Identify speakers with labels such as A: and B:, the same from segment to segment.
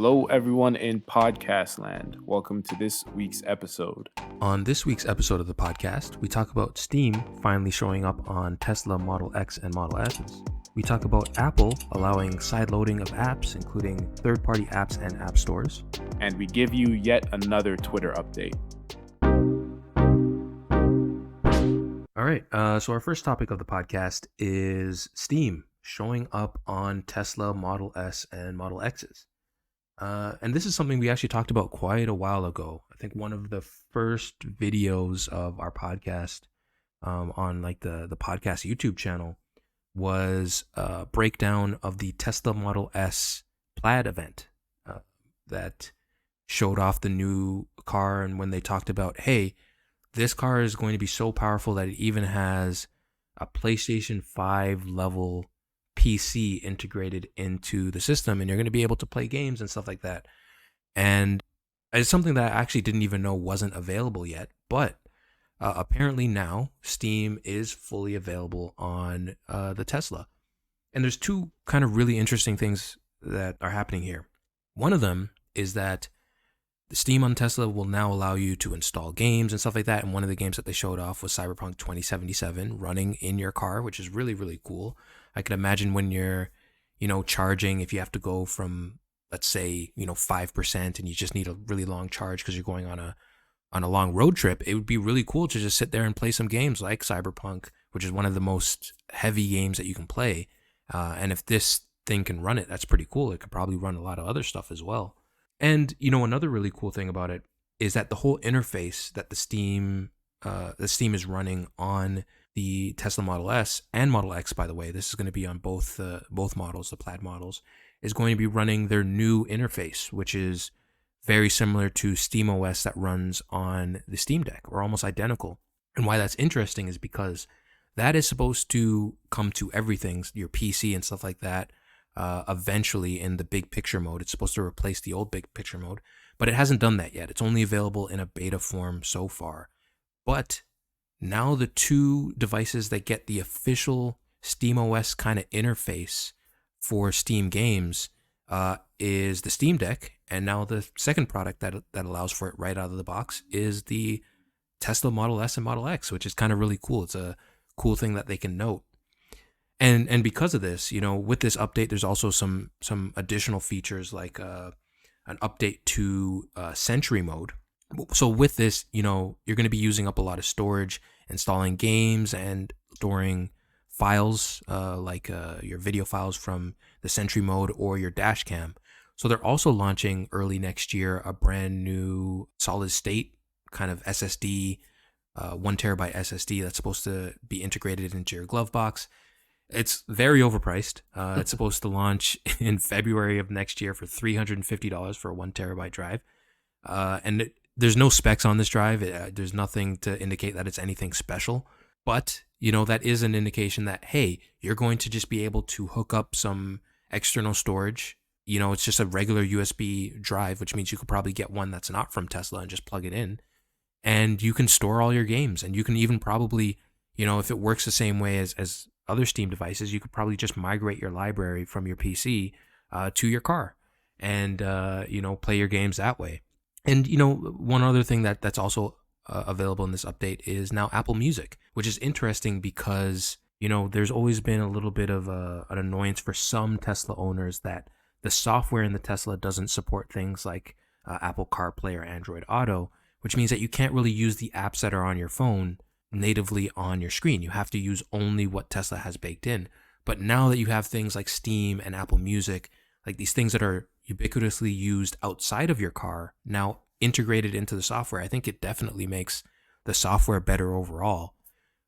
A: Hello, everyone in podcast land. Welcome to this week's episode.
B: On this week's episode of the podcast, we talk about Steam finally showing up on Tesla Model X and Model S's. We talk about Apple allowing sideloading of apps, including third-party apps and app stores.
A: And we give you yet another Twitter update.
B: All right, so our first topic of the podcast is Steam showing up on Tesla Model S and Model X's. And this is something we actually talked about quite a while ago. I think one of the first videos of our podcast on like the podcast YouTube channel was a breakdown of the Tesla Model S Plaid event that showed off the new car, and when they talked about, hey, this car is going to be so powerful that it even has a PlayStation 5 level PC integrated into the system, and you're going to be able to play games and stuff like that. And it's something that I actually didn't even know wasn't available yet, but apparently now Steam is fully available on the Tesla. And there's two kind of really interesting things that are happening here. One of them is that the Steam on Tesla will now allow you to install games and stuff like that. And one of the games that they showed off was Cyberpunk 2077 running in your car, which is really, really cool. I can imagine when you're, charging, if you have to go from, let's say, 5% and you just need a really long charge because you're going on a long road trip, it would be really cool to just sit there and play some games like Cyberpunk, which is one of the most heavy games that you can play. And if this thing can run it, that's pretty cool. It could probably run a lot of other stuff as well. And, another really cool thing about it is that the whole interface that the Steam is running on the Tesla Model S and Model X, by the way, this is going to be on both models, the Plaid models, is going to be running their new interface, which is very similar to SteamOS that runs on the Steam Deck, or almost identical. And why that's interesting is because that is supposed to come to everything, your PC and stuff like that, eventually in the big picture mode. It's supposed to replace the old big picture mode, but it hasn't done that yet. It's only available in a beta form so far. But now the two devices that get the official SteamOS kind of interface for Steam games is the Steam Deck, and now the second product that allows for it right out of the box is the Tesla Model S and Model X, which is kind of really cool. It's a cool thing that they can note. And because of this, with this update, there's also some additional features like an update to Sentry mode. So with this, you're going to be using up a lot of storage, installing games and storing files like your video files from the Sentry mode or your dash cam. So they're also launching early next year a brand new solid state kind of SSD, 1 terabyte SSD that's supposed to be integrated into your glove box. It's very overpriced. It's supposed to launch in February of next year for $350 for a 1 terabyte drive. And there's no specs on this drive. There's nothing to indicate that it's anything special. But, that is an indication that, hey, you're going to just be able to hook up some external storage. It's just a regular USB drive, which means you could probably get one that's not from Tesla and just plug it in. And you can store all your games. And you can even probably, if it works the same way as other Steam devices, you could probably just migrate your library from your PC to your car and, play your games that way. And, one other thing that's also available in this update is now Apple Music, which is interesting because, there's always been a little bit of an annoyance for some Tesla owners that the software in the Tesla doesn't support things like Apple CarPlay or Android Auto, which means that you can't really use the apps that are on your phone natively on your screen. You have to use only what Tesla has baked in. But now that you have things like Steam and Apple Music, like these things that are ubiquitously used outside of your car, now integrated into the software, I think it definitely makes the software better overall.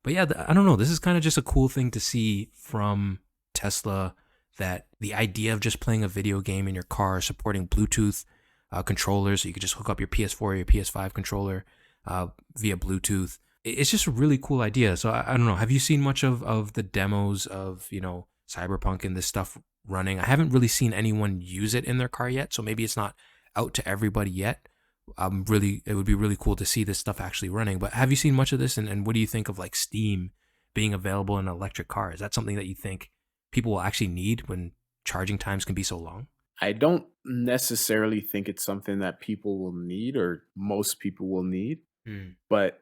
B: But yeah, I don't know. This is kind of just a cool thing to see from Tesla, that the idea of just playing a video game in your car, supporting Bluetooth controllers, so you could just hook up your PS4 or your PS5 controller via Bluetooth. It's just a really cool idea. So I don't know. Have you seen much of the demos of, Cyberpunk and this stuff running? I haven't really seen anyone use it in their car yet, so maybe it's not out to everybody yet. It would be really cool to see this stuff actually running. But have you seen much of this? And what do you think of like Steam being available in an electric car? Is that something that you think people will actually need when charging times can be so long?
A: I don't necessarily think it's something that people will need or most people will need,
B: Mm,
A: but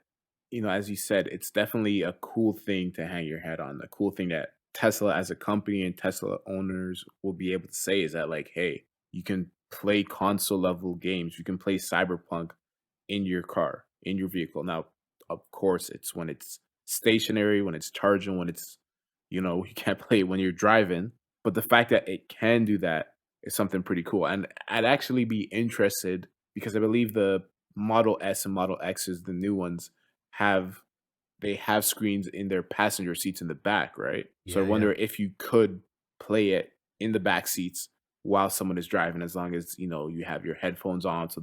A: as you said, it's definitely a cool thing to hang your head on. A cool thing that Tesla as a company and Tesla owners will be able to say is that like, hey, you can play console level games. You can play Cyberpunk in your car, in your vehicle. Now, of course, it's when it's stationary, when it's charging, when it's, you can't play it when you're driving. But the fact that it can do that is something pretty cool. And I'd actually be interested because I believe the Model S and Model X's, the new ones, have they have screens in their passenger seats in the back, right? So I
B: yeah, yeah.
A: wonder if you could play it in the back seats while someone is driving, as long as you have your headphones on, so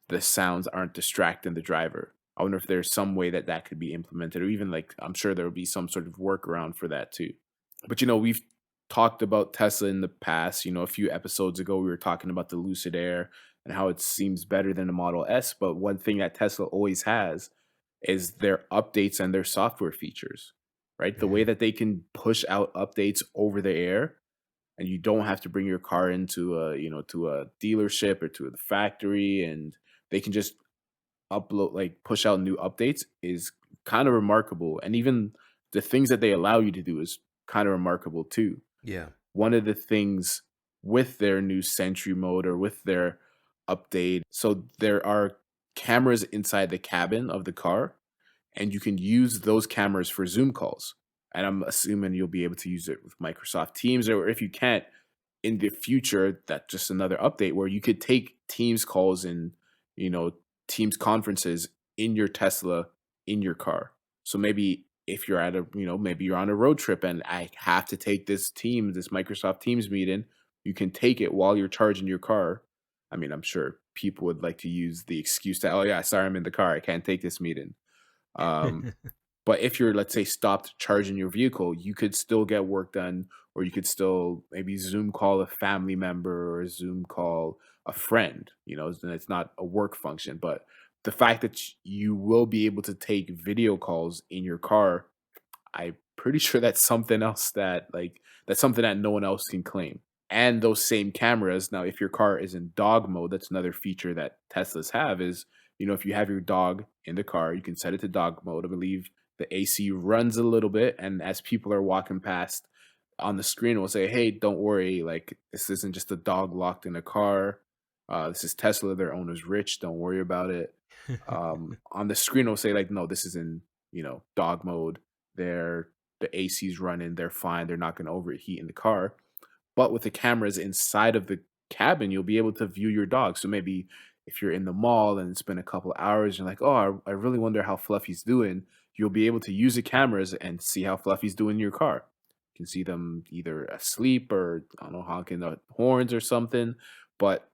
A: the sounds aren't distracting the driver. I wonder if there's some way that that could be implemented, or even like I'm sure there would be some sort of workaround for that too. But we've talked about Tesla in the past. A few episodes ago, we were talking about the Lucid Air and how it seems better than the Model S. But one thing that Tesla always has is their updates and their software features, right? The way
B: Mm,
A: that they can push out updates over the air and you don't have to bring your car into a dealership or to the factory, and they can just push out new updates is kind of remarkable. And even the things that they allow you to do is kind of remarkable too.
B: yeah.
A: One of the things with their new Sentry mode or with their update, so there are cameras inside the cabin of the car, and you can use those cameras for Zoom calls. And I'm assuming you'll be able to use it with Microsoft Teams, or if you can't, in the future, that's just another update where you could take Teams calls and you know Teams conferences in your Tesla in your car. So maybe if you're at a maybe you're on a road trip and I have to take this Microsoft Teams meeting, you can take it while you're charging your car. I mean, I'm sure people would like to use the excuse that, oh yeah, sorry, I'm in the car, I can't take this meeting. um, but if you're, let's say, stopped charging your vehicle, you could still get work done, or you could still maybe Zoom call a family member or Zoom call a friend. And it's not a work function, but the fact that you will be able to take video calls in your car, I'm pretty sure that's something that no one else can claim. And those same cameras, now if your car is in dog mode, that's another feature that Teslas have is, if you have your dog in the car, you can set it to dog mode. I believe the AC runs a little bit, and as people are walking past on the screen, it will say, "Hey, don't worry, like this isn't just a dog locked in a car. This is Tesla. Their owner's rich. Don't worry about it." On the screen, it'll say like, "No, this is in dog mode. They're the AC's running. They're fine. They're not going to overheat in the car." But with the cameras inside of the cabin, you'll be able to view your dog. So maybe if you're in the mall and it's been a couple hours, you're like, oh, I really wonder how Fluffy's doing. You'll be able to use the cameras and see how Fluffy's doing in your car. You can see them either asleep or, I don't know, honking the horns or something. But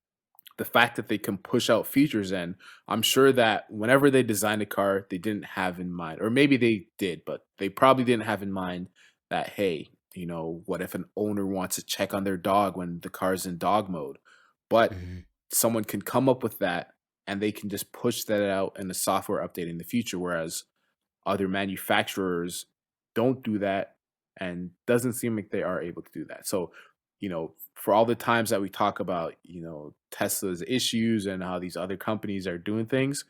A: the fact that they can push out features in, I'm sure that whenever they designed a car, they didn't have in mind, or maybe they did, but they probably didn't have in mind that, hey, what if an owner wants to check on their dog when the car's in dog mode? But
B: Mhm.
A: someone can come up with that and they can just push that out in a software update in the future. Whereas other manufacturers don't do that, and doesn't seem like they are able to do that. So, for all the times that we talk about, Tesla's issues and how these other companies are doing things,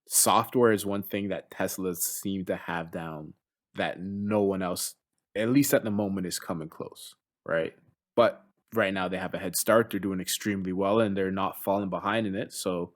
A: software is one thing that Tesla seem to have down that no one else, at least at the moment, is coming close, right? But right now they have a head start. They're doing extremely well and they're not falling behind in it. So,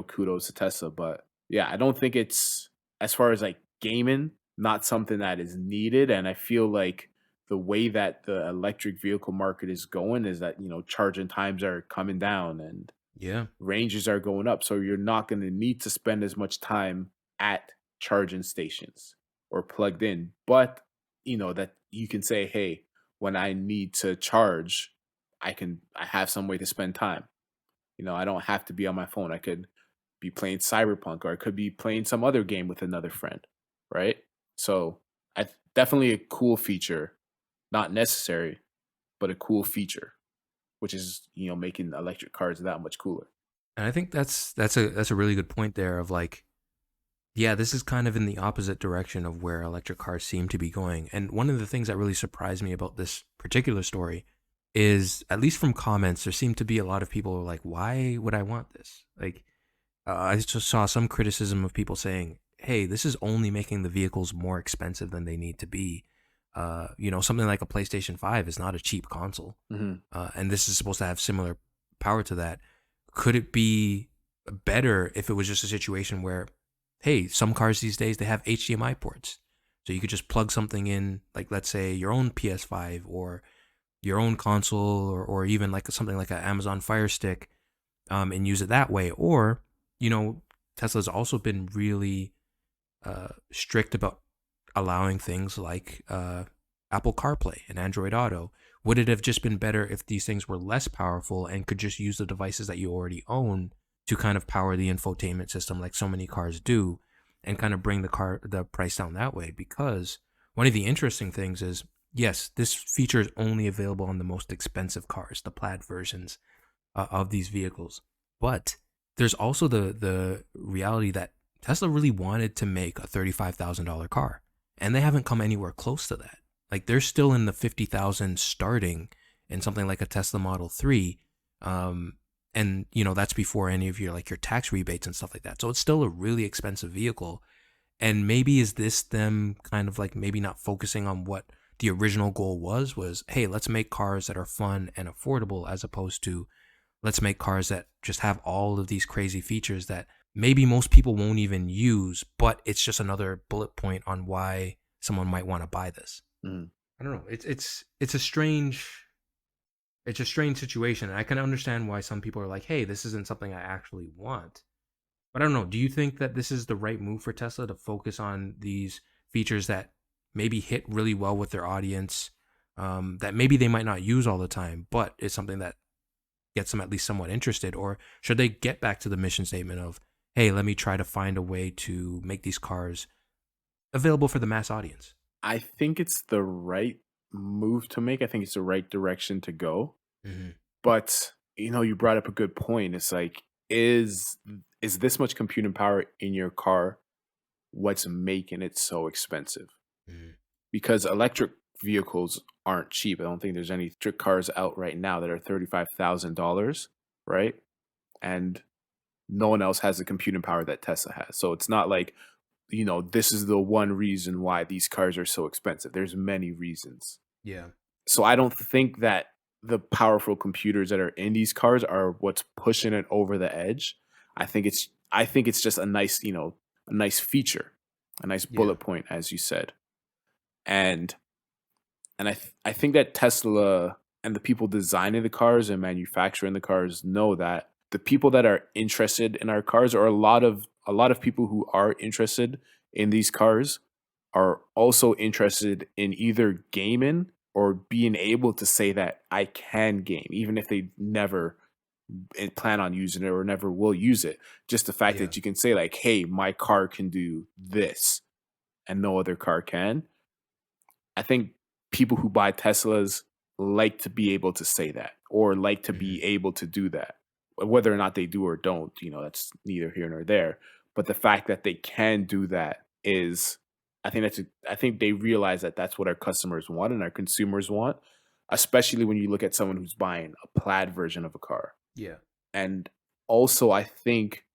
A: kudos to Tesla. But yeah, I don't think it's, as far as like gaming, not something that is needed. And I feel like the way that the electric vehicle market is going is that, charging times are coming down and
B: Yeah.
A: ranges are going up. So you're not going to need to spend as much time at charging stations or plugged in. But, that you can say, hey, when I need to charge, I have some way to spend time. I don't have to be on my phone. I could be playing Cyberpunk, or I could be playing some other game with another friend, right? So definitely a cool feature, not necessary, but a cool feature, which is, making electric cars that much cooler.
B: And I think that's a really good point there of like, yeah, this is kind of in the opposite direction of where electric cars seem to be going. And one of the things that really surprised me about this particular story is, at least from comments, there seem to be a lot of people who are like, why would I want this? Like, I just saw some criticism of people saying, hey, this is only making the vehicles more expensive than they need to be. Something like a PlayStation 5 is not a cheap console.
A: Mhm.
B: And this is supposed to have similar power to that. Could it be better if it was just a situation where, hey, some cars these days, they have HDMI ports. So you could just plug something in, like let's say your own PS5 or your own console, or even like something like an Amazon Fire Stick, and use it that way. Or, you know, Tesla's also been really strict about allowing things like Apple CarPlay and Android Auto. Would it have just been better if these things were less powerful and could just use the devices that you already own to kind of power the infotainment system like so many cars do, and kind of bring the price down that way? Because one of the interesting things is, yes, this feature is only available on the most expensive cars, the plaid versions of these vehicles. But there's also the reality that Tesla really wanted to make a $35,000 car, and they haven't come anywhere close to that. Like, they're still in the 50,000 starting in something like a Tesla Model 3. And that's before any of your tax rebates and stuff like that. So it's still a really expensive vehicle. And maybe is this them kind of like maybe not focusing on what the original goal was, hey, let's make cars that are fun and affordable, as opposed to let's make cars that just have all of these crazy features that maybe most people won't even use, but it's just another bullet point on why someone might want to buy this.
A: Mhm.
B: I don't know. It's a strange situation. And I can understand why some people are like, hey, this isn't something I actually want. But I don't know. Do you think that this is the right move for Tesla to focus on these features that maybe hit really well with their audience, that maybe they might not use all the time, but it's something that gets them at least somewhat interested? Or should they get back to the mission statement of, hey, let me try to find a way to make these cars available for the mass audience?
A: I think it's the right move to make. I think it's the right direction to go.
B: Hmm.
A: But, you brought up a good point. It's like, is this much computing power in your car what's making it so expensive?
B: Hmm.
A: Because electric vehicles aren't cheap. I don't think there's any electric cars out right now that are $35,000, right? And no one else has the computing power that Tesla has. So it's not like, this is the one reason why these cars are so expensive. There's many reasons.
B: Yeah.
A: So I don't think that the powerful computers that are in these cars are what's pushing it over the edge. I think it's just a nice feature, a nice
B: Yeah.
A: bullet point, as you said. And I think that Tesla and the people designing the cars and manufacturing the cars know that the people that are interested in our cars, or a lot of people who are interested in these cars, are also interested in either gaming or being able to say that I can game, even if they never plan on using it or never will use it. Just the fact
B: Yeah.
A: that you can say like, "Hey, my car can do this," and no other car can. I think people who buy Teslas like to be able to say that, or like to
B: Hmm.
A: be able to do that. Whether or not they do or don't, that's neither here nor there. But the fact that they can do that is, I think they realize that that's what our customers want and our consumers want, especially when you look at someone who's buying a plaid version of a car.
B: Yeah.
A: And also, I think,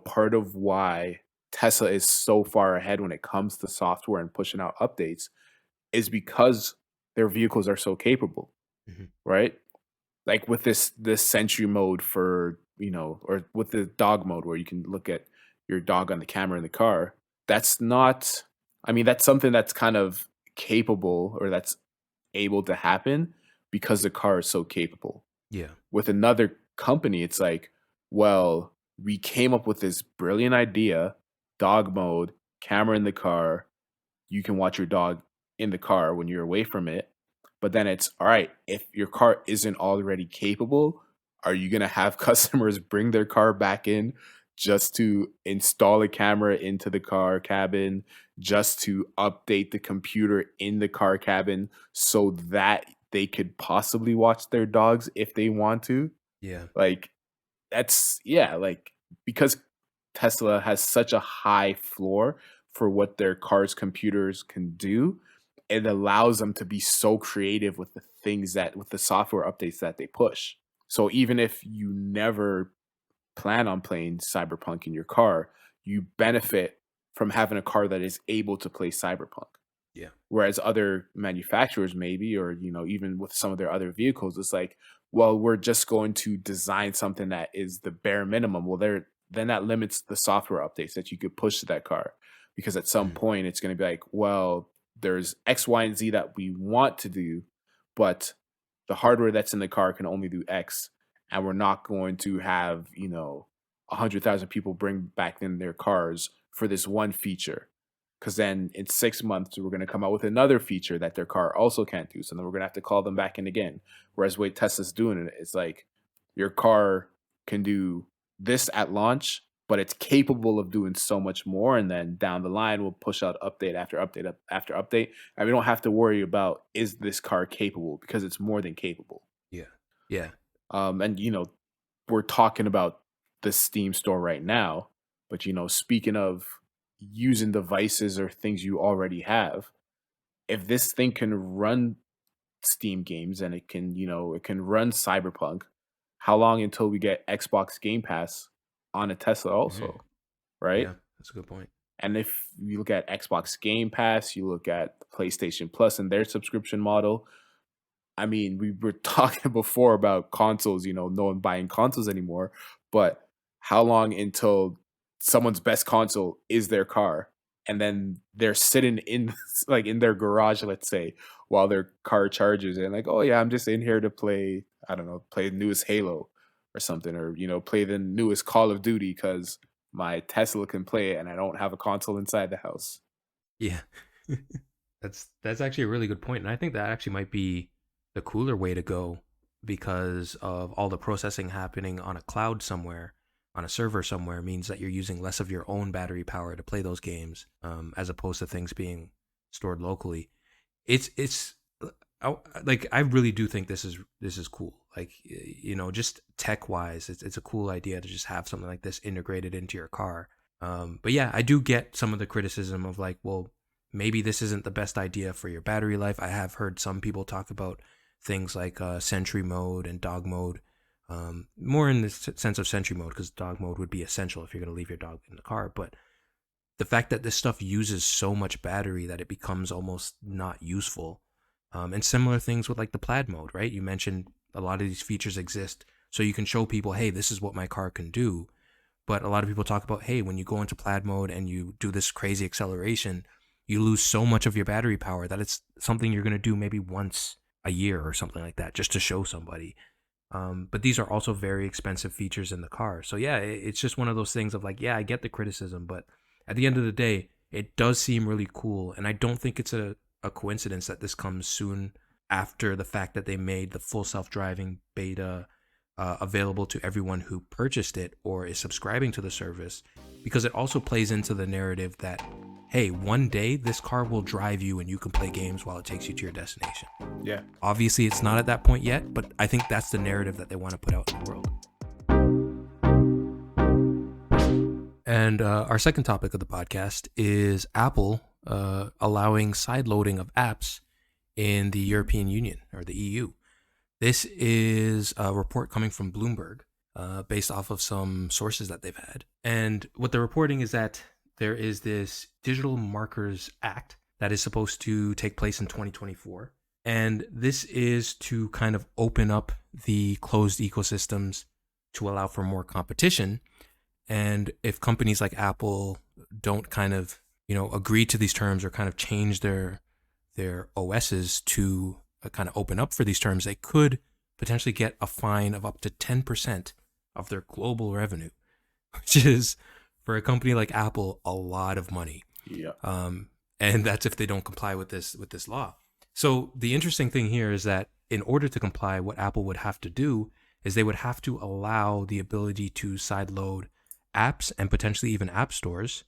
A: part of why Tesla is so far ahead when it comes to software and pushing out updates is because their vehicles are so capable,
B: Hmm.
A: right? Like with this Sentry mode for, or with the dog mode where you can look at your dog on the camera in the car. That's not, I mean, that's something that's kind of capable, or that's able to happen because the car is so capable.
B: Yeah.
A: With another company, it's like, well, we came up with this brilliant idea, dog mode, camera in the car, you can watch your dog in the car when you're away from it. But then it's all right, if your car isn't already capable, are you going to have customers bring their car back in just to install a camera into the car cabin, just to update the computer in the car cabin so that they could possibly watch their dogs if they want to?
B: Yeah.
A: Like, that's, yeah, like, because Tesla has such a high floor for what their cars computers can do, it allows them to be so creative with with the software updates that they push. So even if you never plan on playing Cyberpunk in your car, you benefit from having a car that is able to play Cyberpunk.
B: Yeah.
A: Whereas other manufacturers maybe, or, even with some of their other vehicles, it's like, well, we're just going to design something that is the bare minimum. Well, then that limits the software updates that you could push to that car. Because at some
B: Mhm.
A: point it's going to be like, well, there's X, Y, and Z that we want to do, but the hardware that's in the car can only do X. And we're not going to have, 100,000 people bring back in their cars for this one feature. Because then in 6 months, we're going to come out with another feature that their car also can't do. So then we're going to have to call them back in again. Whereas the way Tesla's doing it, it's like your car can do this at launch, but it's capable of doing so much more. And then down the line, we'll push out update after update after update. And we don't have to worry about, is this car capable? Because it's more than capable.
B: Yeah. Yeah.
A: And, we're talking about the Steam store right now. But, speaking of using devices or things you already have, if this thing can run Steam games and it can run Cyberpunk, how long until we get Xbox Game Pass on a Tesla
B: Mhm.
A: also, right?
B: Yeah. That's a good point.
A: And if you look at Xbox Game Pass, you look at PlayStation Plus and their subscription model, I mean, we were talking before about consoles, no one buying consoles anymore, but how long until someone's best console is their car and then they're sitting in like in their garage, let's say, while their car charges and like, oh yeah, I'm just in here to play, I don't know, play the newest Halo or something, or play the newest Call of Duty because my Tesla can play it and I don't have a console inside the house.
B: Yeah. That's actually a really good point, and I think that actually might be the cooler way to go because of all the processing happening on a cloud somewhere, on a server somewhere, means that you're using less of your own battery power to play those games, as opposed to things being stored locally. It's like I really do think this is cool. Like just tech wise, it's a cool idea to just have something like this integrated into your car. But yeah, I do get some of the criticism of like, well, maybe this isn't the best idea for your battery life. I have heard some people talk about things like sentry mode and dog mode, more in the sense of sentry mode because dog mode would be essential if you're going to leave your dog in the car. But the fact that this stuff uses so much battery that it becomes almost not useful. And similar things with like the plaid mode, right? You mentioned a lot of these features exist so you can show people, hey, this is what my car can do. But a lot of people talk about, hey, when you go into plaid mode and you do this crazy acceleration, you lose so much of your battery power that it's something you're going to do maybe once a year or something like that just to show somebody. But these are also very expensive features in the car. So yeah, it's just one of those things of like, yeah, I get the criticism, but at the end of the day, it does seem really cool. And I don't think it's a coincidence that this comes soon after the fact that they made the full self-driving beta available to everyone who purchased it or is subscribing to the service, because it also plays into the narrative that, hey, one day this car will drive you and you can play games while it takes you to your destination.
A: Yeah.
B: Obviously, it's not at that point yet, but I think that's the narrative that they want to put out in the world. And our second topic of the podcast is Apple allowing sideloading of apps in the European Union or the EU. This is a report coming from Bloomberg based off of some sources that they've had. And what they're reporting is that there is this Digital Markers Act that is supposed to take place in 2024. And this is to kind of open up the closed ecosystems to allow for more competition. And if companies like Apple don't kind of, agree to these terms or kind of change their OSs to kind of open up for these terms, they could potentially get a fine of up to 10% of their global revenue, which is, for a company like Apple, a lot of money.
A: Yeah.
B: And that's if they don't comply with this law. So the interesting thing here is that in order to comply, what Apple would have to do is they would have to allow the ability to sideload apps and potentially even app stores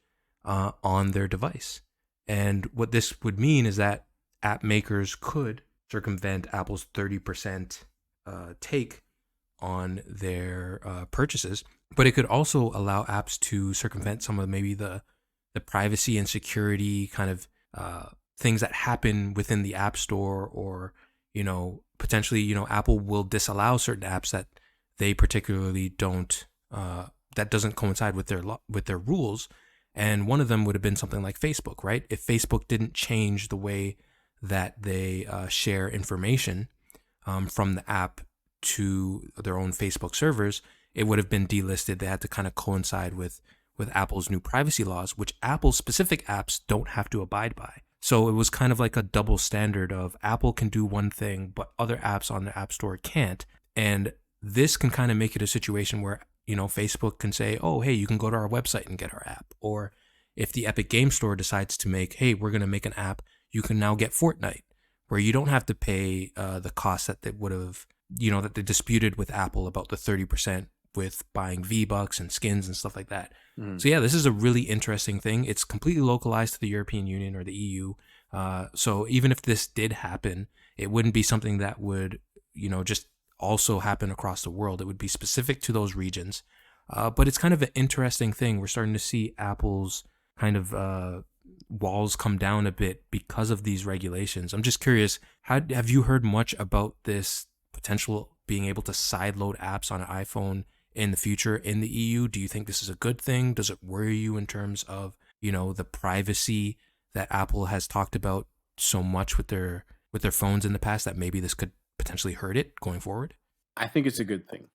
B: on their device. And what this would mean is that app makers could circumvent Apple's 30% take on their purchases, but it could also allow apps to circumvent some of maybe the privacy and security kind of things that happen within the App Store, or potentially, Apple will disallow certain apps that they particularly don't that doesn't coincide with with their rules. And one of them would have been something like Facebook, right? If Facebook didn't change the way that they share information from the app to their own Facebook servers, it would have been delisted. They had to kind of coincide with Apple's new privacy laws, which Apple specific apps don't have to abide by. So it was kind of like a double standard of Apple can do one thing, but other apps on the App Store can't. And this can kind of make it a situation where, Facebook can say, oh, hey, you can go to our website and get our app. Or if the Epic Game Store decides to make, hey, we're going to make an app, you can now get Fortnite, where you don't have to pay the cost that they would have, that they disputed with Apple about the 30% with buying V-Bucks and skins and stuff like that.
A: Mhm.
B: So yeah, this is a really interesting thing. It's completely localized to the European Union or the EU. So even if this did happen, it wouldn't be something that would, just also happen across the world. It would be specific to those regions. But it's kind of an interesting thing. We're starting to see Apple's kind of walls come down a bit because of these regulations. I'm just curious, have you heard much about this potential being able to sideload apps on an iPhone in the future in the EU? Do you think this is a good thing? Does it worry you in terms of, the privacy that Apple has talked about so much with their phones in the past, that maybe this could potentially hurt it going forward?
A: I think it's a good thing.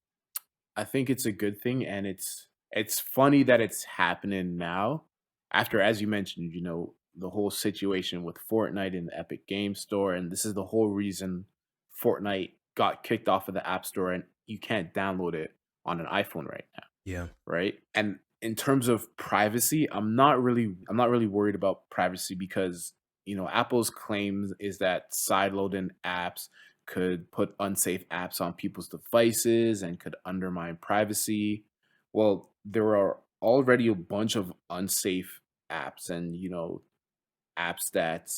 A: I think it's a good thing, and it's funny that it's happening now after, as you mentioned, the whole situation with Fortnite in the Epic Game Store, and this is the whole reason Fortnite got kicked off of the App Store, and you can't download it on an iPhone right now,
B: Yeah.
A: right? And in terms of privacy, I'm not really worried about privacy because, Apple's claims is that sideloading apps could put unsafe apps on people's devices and could undermine privacy. Well, there are already a bunch of unsafe apps and, apps that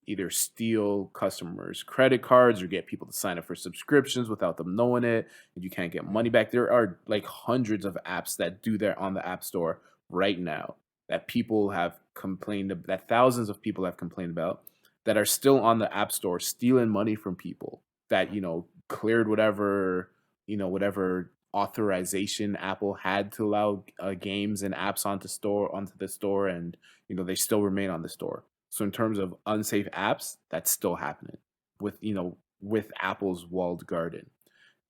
A: either steal customers' credit cards or get people to sign up for subscriptions without them knowing it, and you can't get money back. There are like hundreds of apps that do that on the App Store right now that people have that thousands of people have complained about, that are still on the App Store stealing money from people that, cleared whatever authorization Apple had to allow games and apps onto the store, and they still remain on the store. So in terms of unsafe apps, that's still happening with Apple's walled garden.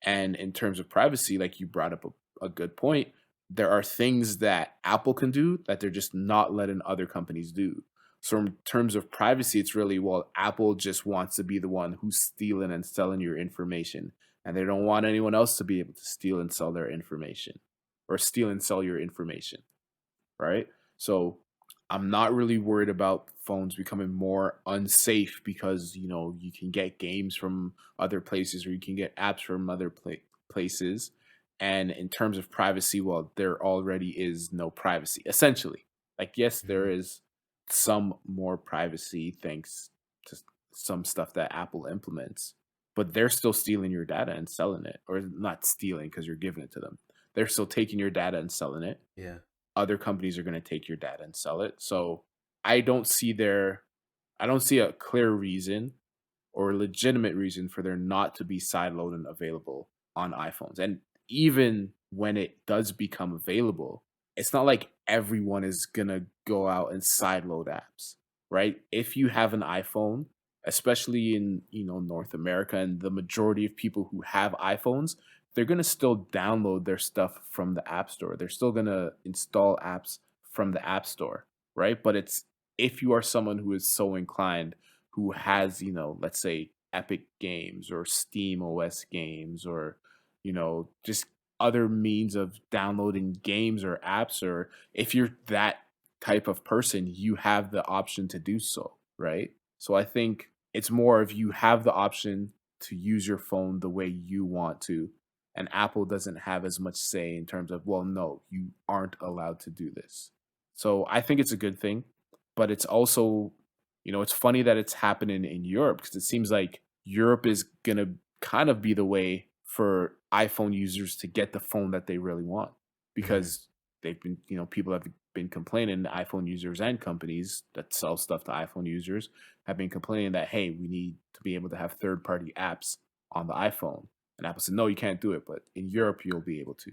A: And in terms of privacy, like you brought up a good point, there are things that Apple can do that they're just not letting other companies do. So in terms of privacy, it's really, well, Apple just wants to be the one who's stealing and selling your information, and they don't want anyone else to be able to steal and sell their information, or steal and sell your information, right? So I'm not really worried about phones becoming more unsafe because you can get games from other places, or you can get apps from other places. And in terms of privacy, well, there already is no privacy essentially. Like, yes, there
B: Mhm.
A: is some more privacy thanks to some stuff that Apple implements, but they're still stealing your data and selling it, or not stealing because you're giving it to them. They're still taking your data and selling it.
B: Yeah.
A: Other companies are going to take your data and sell it. So I don't see there I don't see a clear reason or a legitimate reason for there not to be sideloading available on iPhones. And even when it does become available, it's not like everyone is gonna go out and sideload apps, right? If you have an iPhone, especially in North America, and the majority of people who have iPhones, they're gonna still download their stuff from the App Store. They're still gonna install apps from the App Store, right? But it's if you are someone who is so inclined, who has, let's say Epic Games or Steam OS games, or, just other means of downloading games or apps, or if you're that type of person, you have the option to do so, right? So I think it's more of, you have the option to use your phone the way you want to, and Apple doesn't have as much say in terms of, well, no, you aren't allowed to do this. So I think it's a good thing, but it's also, it's funny that it's happening in Europe, because it seems like Europe is gonna kind of be the way for iPhone users to get the phone that they really want,
B: Mhm.
A: because people have been complaining, the iPhone users and companies that sell stuff to iPhone users have been complaining that, hey, we need to be able to have third party apps on the iPhone. And Apple said, no, you can't do it, but in Europe, you'll be able to.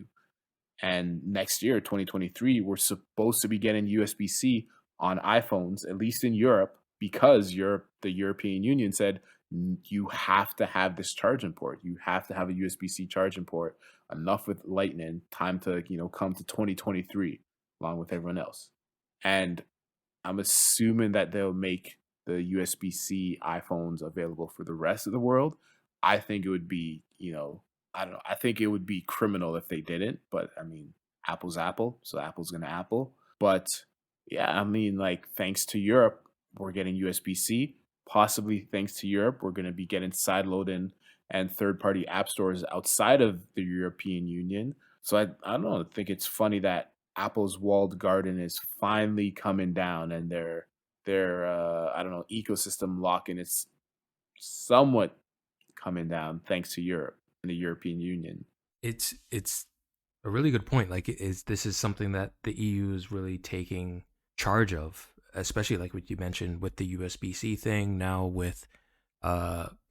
A: And next year, 2023, we're supposed to be getting USB-C on iPhones, at least in Europe, because the European Union said you have to have this charging port. You have to have a USB-C charging port. Enough with Lightning. Time to come to 2023 along with everyone else. And I'm assuming that they'll make the USB-C iPhones available for the rest of the world. I think it would be, I don't know. I think it would be criminal if they didn't, but I mean, Apple's Apple, so Apple's gonna Apple. But yeah, I mean, like, thanks to Europe, we're getting USB-C. Possibly thanks to Europe, we're gonna be getting sideloading and third-party app stores outside of the European Union. So I don't know. I think it's funny that Apple's walled garden is finally coming down, and their I don't know, ecosystem locking is somewhat coming down thanks to Europe and the European Union.
B: It's a really good point. Like, this is something that the EU is really taking charge of, especially like what you mentioned with the USB-C thing. Now with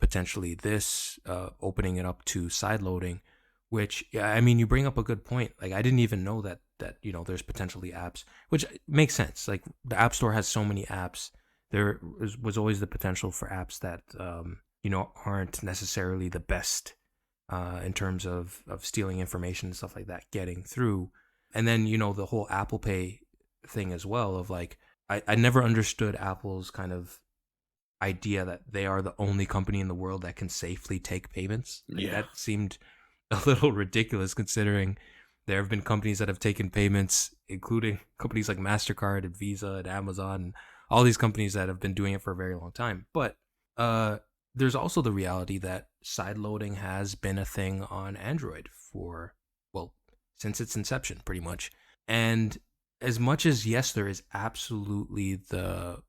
B: potentially this opening it up to side loading, which, yeah, I mean, you bring up a good point. Like, I didn't even know that there's potentially apps, which makes sense. Like, the App Store has so many apps. There was always the potential for apps that aren't necessarily the best in terms of stealing information and stuff like that getting through. And then the whole Apple Pay thing as well, of like, I never understood Apple's kind of idea that they are the only company in the world that can safely take payments. Like,
A: Yeah.
B: that seemed a little ridiculous, considering there have been companies that have taken payments, including companies like MasterCard and Visa and Amazon, and all these companies that have been doing it for a very long time. But there's also the reality that sideloading has been a thing on Android for, well, since its inception, pretty much. And as much as, yes, there is absolutely the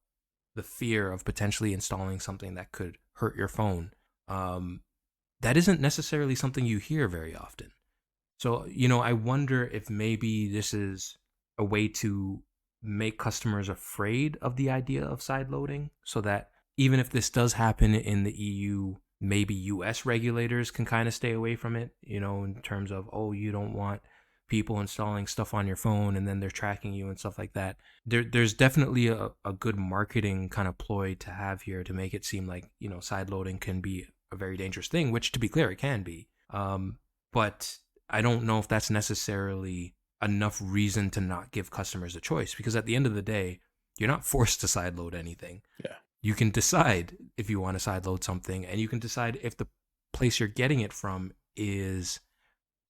B: fear of potentially installing something that could hurt your phone, that isn't necessarily something you hear very often. So, I wonder if maybe this is a way to make customers afraid of the idea of sideloading, so that even if this does happen in the EU, maybe US regulators can kind of stay away from it, in terms of, oh, you don't want people installing stuff on your phone and then they're tracking you and stuff like that. There's definitely a good marketing kind of ploy to have here to make it seem like, sideloading can be a very dangerous thing, which, to be clear, it can be. But I don't know if that's necessarily enough reason to not give customers a choice, because at the end of the day, you're not forced to sideload anything.
A: Yeah.
B: You can decide if you want to sideload something, and you can decide if the place you're getting it from is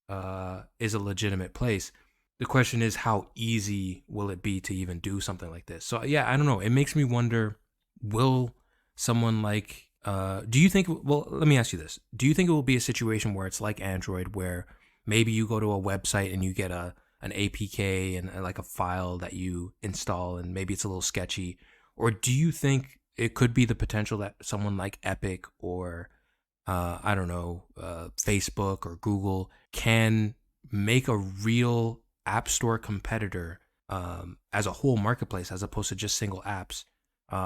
B: a legitimate place. The question is, how easy will it be to even do something like this? So yeah, I don't know. It makes me wonder, will someone like do you think, well, let me ask you this. Do you think it will be a situation where it's like Android, where maybe you go to a website and you get an APK and like a file that you install, and maybe it's a little sketchy? Or do you think it could be the potential that someone like Epic or I don't know, Facebook or Google can make a real app store competitor, as a whole marketplace, as opposed to just single apps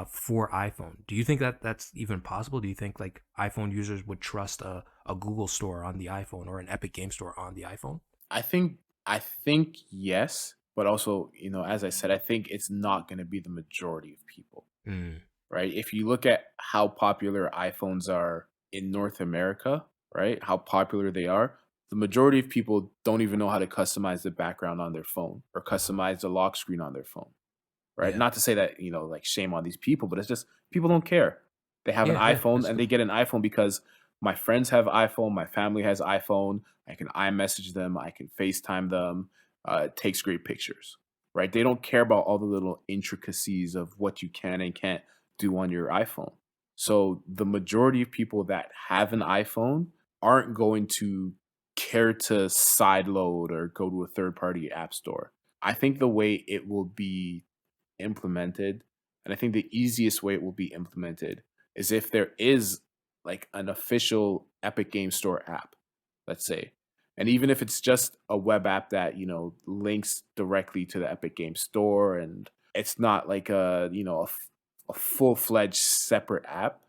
B: for iPhone? Do you think that that's even possible? Do you think like iPhone users would trust a Google store on the iPhone or an Epic Game Store on the iPhone?
A: I think I think yes, but also, as I said, I think it's not going to be the majority of people,
B: Mm,
A: right? If you look at how popular iPhones are in North America, right? How popular they are, the majority of people don't even know how to customize the background on their phone or customize the lock screen on their phone, right?
B: yeah,
A: Not to say that, like, shame on these people, but it's just people don't care. They have an
B: yeah,
A: iPhone
B: that's
A: and they
B: true.
A: get an iPhone because my friends have iPhone, my family has iPhone. I can iMessage them, I can FaceTime them. It takes great pictures, right? They don't care about all the little intricacies of what you can and can't do on your iPhone. So the majority of people that have an iPhone aren't going to care to sideload or go to a third party app store. I think the way it will be implemented, and I think the easiest way it will be implemented is if there is like an official Epic Game Store app, let's say, And even if it's just a web app that, links directly to the Epic Games Store, and it's not like a full-fledged separate app,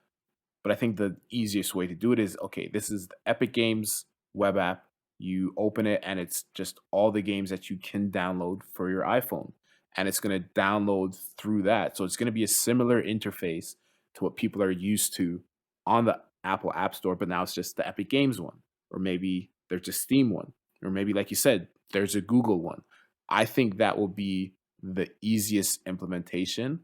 A: but I think the easiest way to do it is, okay, this is the Epic Games web app. You open it and it's just all the games that you can download for your iPhone. And it's going to download through that. So it's going to be a similar interface to what people are used to on the Apple App Store, but now it's just the Epic Games one. Or maybe there's a Steam one. Or maybe, like you said, there's a Google one. I think that will be the easiest implementation,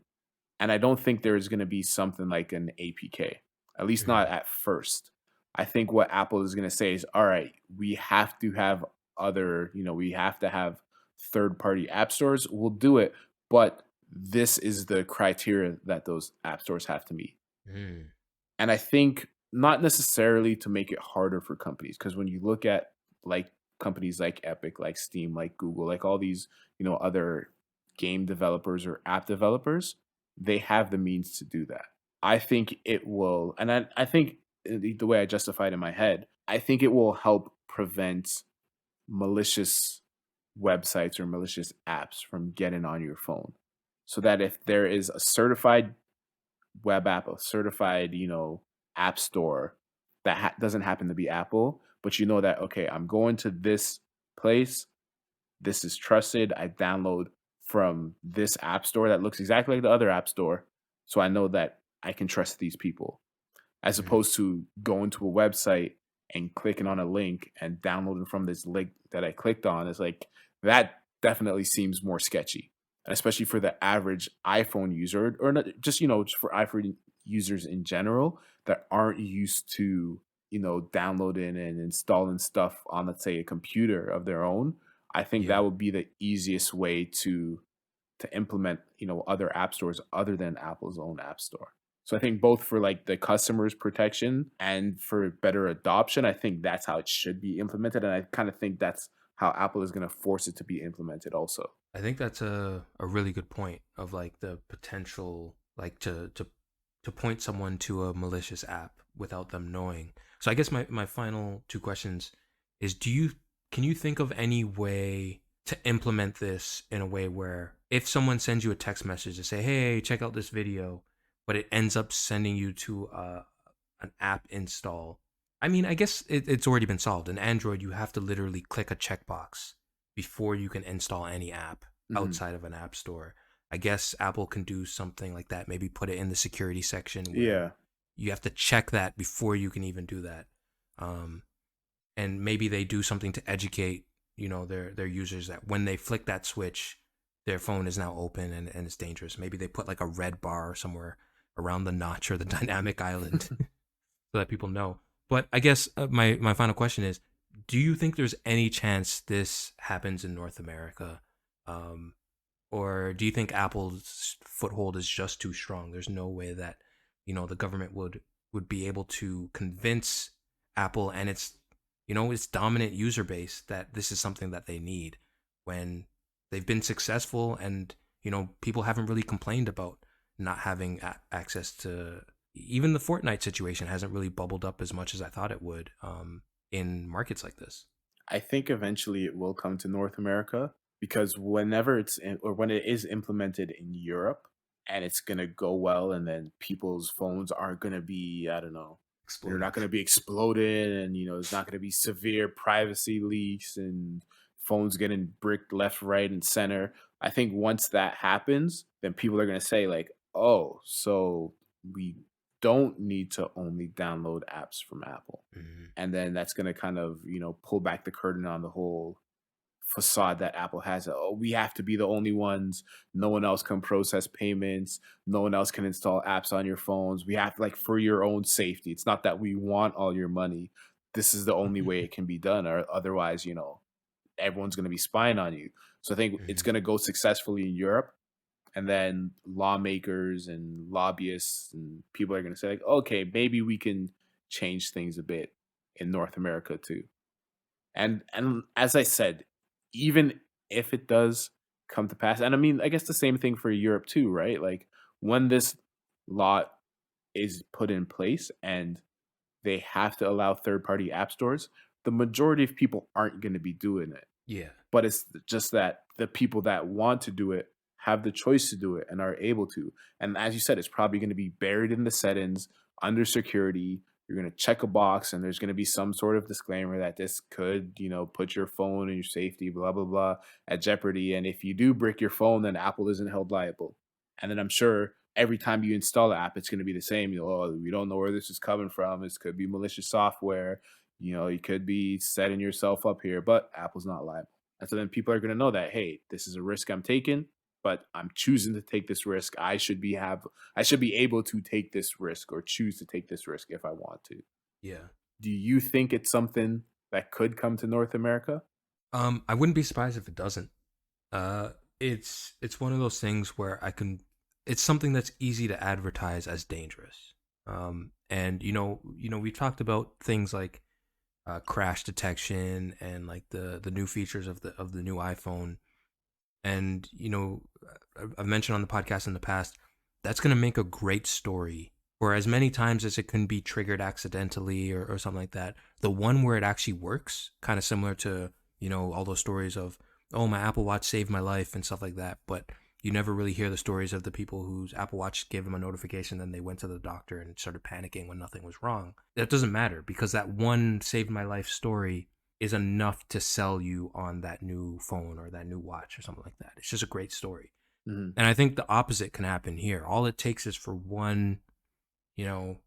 A: and I don't think there is going to be something like an APK, at least not
B: Mhm.
A: at first. I think what Apple is going to say is, all right, we have to have we have to have third party app stores. We'll do it, but this is the criteria that those app stores have to meet.
B: Mm.
A: And I think not necessarily to make it harder for companies, because when you look at like companies like Epic, like Steam, like Google, like all these, other game developers or app developers, they have the means to do that. I think it will, and I think the way I justified in my head, I think it will help prevent malicious websites or malicious apps from getting on your phone. So that if there is a certified web app, a certified, app store that doesn't happen to be Apple, but you know that, okay, I'm going to this place. This is trusted. I download from this app store that looks exactly like the other app store. So I know that I can trust these people, as
B: Mhm.
A: opposed to going to a website and clicking on a link and downloading from this link that I clicked on. It's like that definitely seems more sketchy, and especially for the average iPhone user, or not, just for iPhone users in general that aren't used to downloading and installing stuff on, let's say, a computer of their own. I think
B: Yeah.
A: that would be the easiest way to implement, other app stores other than Apple's own app store. So I think both for like the customer's protection and for better adoption, I think that's how it should be implemented. And I kind of think that's how Apple is going to force it to be implemented also.
B: I think that's a really good point of like the potential like to point someone to a malicious app without them knowing. So I guess my final two questions is, can you think of any way to implement this in a way where if someone sends you a text message to say, "Hey, check out this video," but it ends up sending you to an app install. I mean, I guess it's already been solved. In Android, you have to literally click a checkbox before you can install any app
A: Hmm.
B: outside of an app store. I guess Apple can do something like that, maybe put it in the security section where
A: Yeah.
B: you have to check that before you can even do that. Um, and maybe they do something to educate, their users that when they flick that switch, their phone is now open and it's dangerous. Maybe they put like a red bar somewhere around the notch or the dynamic island so that people know. But I guess my final question is: do you think there's any chance this happens in North America, um, or do you think Apple's foothold is just too strong? There's no way that the government would be able to convince Apple and its dominant user base that this is something that they need when they've been successful and people haven't really complained about not having access to even the Fortnite situation hasn't really bubbled up as much as I thought it would in markets like this.
A: I think eventually it will come to North America, because whenever or when it is implemented in Europe and it's going to go well, and then people's phones aren't going to be, I don't know, they're
B: Exploding.
A: not going to be exploded, and there's not going to be severe privacy leaks and phones getting bricked left, right, and center. I think once that happens, then people are going to say like, "Oh, so we don't need to only download apps from Apple."
B: Mhm.
A: And then that's going to kind of pull back the curtain on the whole facade that Apple has. Oh, we have to be the only ones. No one else can process payments. No one else can install apps on your phones. We have, like, for your own safety. It's not that we want all your money. This is the only way it can be done, or otherwise, everyone's going to be spying on you. So I think it's
B: Mhm.
A: going to go successfully in Europe, and then lawmakers and lobbyists and people are going to say like, okay, maybe we can change things a bit in North America too. And as I said, even if it does come to pass, and I mean, I guess the same thing for Europe too, right? Like, when this law is put in place and they have to allow third party app stores, the majority of people aren't going to be doing it.
B: Yeah.
A: But it's just that the people that want to do it have the choice to do it and are able to. And as you said, it's probably going to be buried in the settings under security. You're going to check a box and there's going to be some sort of disclaimer that this could, put your phone and your safety, blah, blah, blah, at jeopardy. And if you do brick your phone, then Apple isn't held liable. And then I'm sure every time you install the app, it's going to be the same. Oh, we don't know where this is coming from. This could be malicious software. You could be setting yourself up here, but Apple's not liable. And so then people are going to know that, hey, this is a risk I'm taking, but I'm choosing to take this risk. I should be able to take this risk or choose to take this risk if I want to.
B: Yeah.
A: Do you think it's something that could come to North America?
B: I wouldn't be surprised if it doesn't. Uh, it's one of those things where it's something that's easy to advertise as dangerous. And we've talked about things like crash detection and like the new features of the new iPhone. And I've mentioned on the podcast in the past, that's going to make a great story. Or as many times as it can be triggered accidentally or something like that. The one where it actually works, kind of similar to all those stories of, oh, my Apple Watch saved my life and stuff like that. But you never really hear the stories of the people whose Apple Watch gave them a notification, then they went to the doctor and started panicking when nothing was wrong. That doesn't matter because that one saved my life story is enough to sell you on that new phone or that new watch or something like that. It's just a great story.
A: Mm-hmm.
B: And I think the opposite can happen here. All it takes is for one,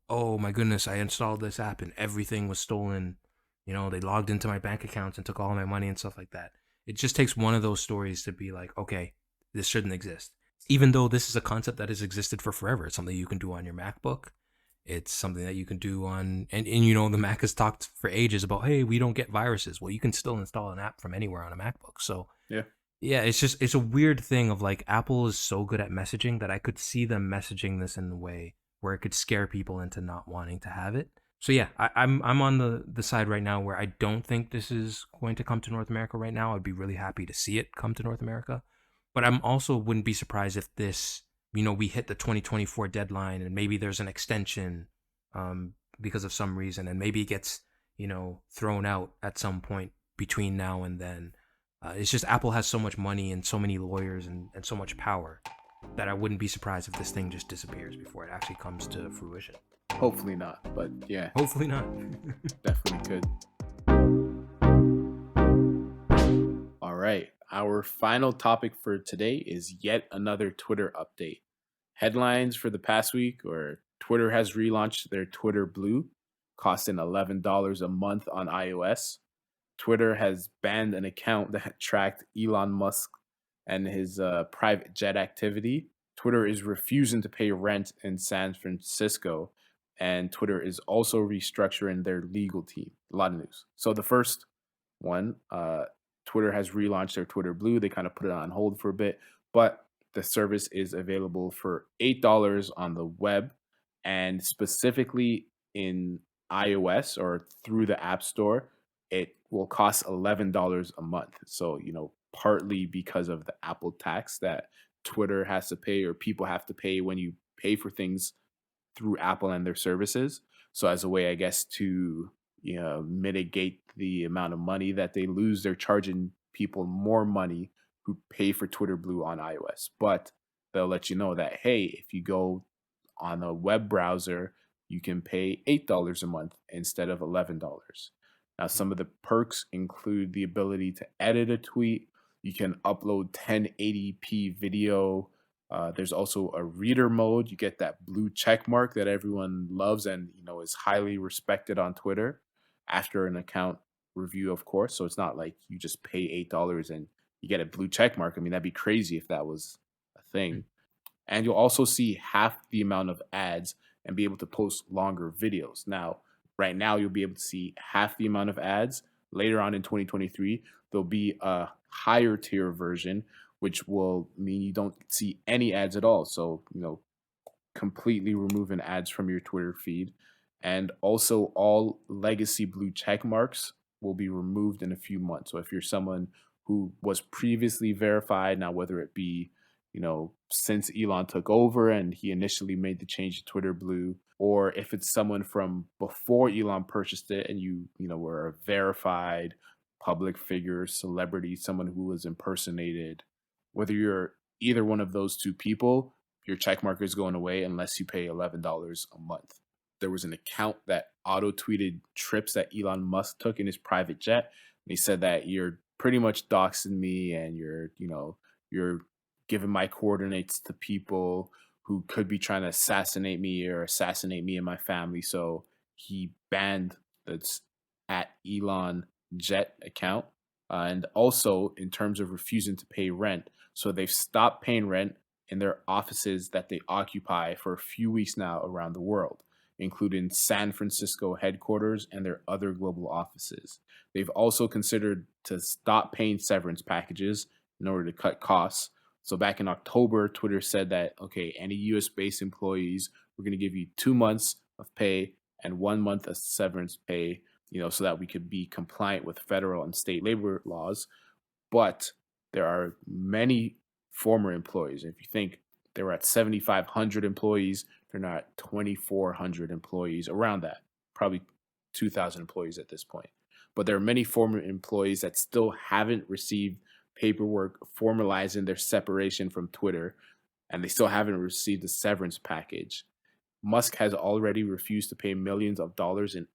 B: oh my goodness, I installed this app and everything was stolen. They logged into my bank accounts and took all my money and stuff like that. It just takes one of those stories to be like, okay, this shouldn't exist. Even though this is a concept that has existed for forever. It's something you can do on your MacBook. It's something that you can do on, and the Mac has talked for ages about, hey, we don't get viruses. Well, you can still install an app from anywhere on a MacBook. So yeah, it's a weird thing of like Apple is so good at messaging that I could see them messaging this in a way where it could scare people into not wanting to have it. So yeah, I'm on the side right now where I don't think this is going to come to North America right now. I'd be really happy to see it come to North America. But I'm also wouldn't be surprised if this, we hit the 2024 deadline and maybe there's an extension because of some reason and maybe it gets, thrown out at some point between now and then. It's just Apple has so much money and so many lawyers and so much power that I wouldn't be surprised if this thing just disappears before it actually comes to fruition.
A: Hopefully not, but yeah.
B: Hopefully not.
A: Definitely could. All right. Our final topic for today is yet another Twitter update. Headlines for the past week, or Twitter has relaunched their Twitter Blue, costing $11 a month on iOS. Twitter has banned an account that tracked Elon Musk and his private jet activity. Twitter is refusing to pay rent in San Francisco, and Twitter is also restructuring their legal team. A lot of news. So the first one, Twitter has relaunched their Twitter Blue. They kind of put it on hold for a bit, but the service is available for $8 on the web, and specifically in iOS or through the App Store, it will cost $11 a month. So, partly because of the Apple tax that Twitter has to pay or people have to pay when you pay for things through Apple and their services. So as a way, I guess, to mitigate the amount of money that they lose, they're charging people more money who pay for Twitter Blue on iOS. But they'll let you know that, hey, if you go on a web browser, you can pay $8 a month instead of $11. Now, some of the perks include the ability to edit a tweet. You can upload 1080p video. There's also a reader mode. You get that blue check mark that everyone loves and is highly respected on Twitter after an account review, of course. So it's not like you just pay $8 and you get a blue check mark. I mean, that'd be crazy if that was a thing. And you'll also see half the amount of ads and be able to post longer videos. Now, right now, you'll be able to see half the amount of ads. Later on in 2023, there'll be a higher tier version, which will mean you don't see any ads at all. So, completely removing ads from your Twitter feed. And also, all legacy blue check marks will be removed in a few months. So, if you're someone who was previously verified, now whether it be since Elon took over and he initially made the change to Twitter Blue, or if it's someone from before Elon purchased it and you were a verified public figure, celebrity, someone who was impersonated, whether you're either one of those two people, your check mark is going away unless you pay $11 a month. There was an account that auto tweeted trips that Elon Musk took in his private jet. And he said that you're pretty much doxing me and you're giving my coordinates to people who could be trying to assassinate me or assassinate me and my family. So he banned that's at Elon Jet account. And also, in terms of refusing to pay rent, so they've stopped paying rent in their offices that they occupy for a few weeks now around the world, including San Francisco headquarters and their other global offices. They've also considered to stop paying severance packages in order to cut costs. So back in October, Twitter said that, okay, any US based employees, we're going to give you 2 months of pay and 1 month of severance pay, so that we could be compliant with federal and state labor laws. But there are many former employees. If you think they were at 7,500 employees, they're now at 2,400 employees, around that, probably 2,000 employees at this point. But there are many former employees that still haven't received paperwork formalizing their separation from Twitter, and they still haven't received the severance package. Musk has already refused to pay millions of dollars in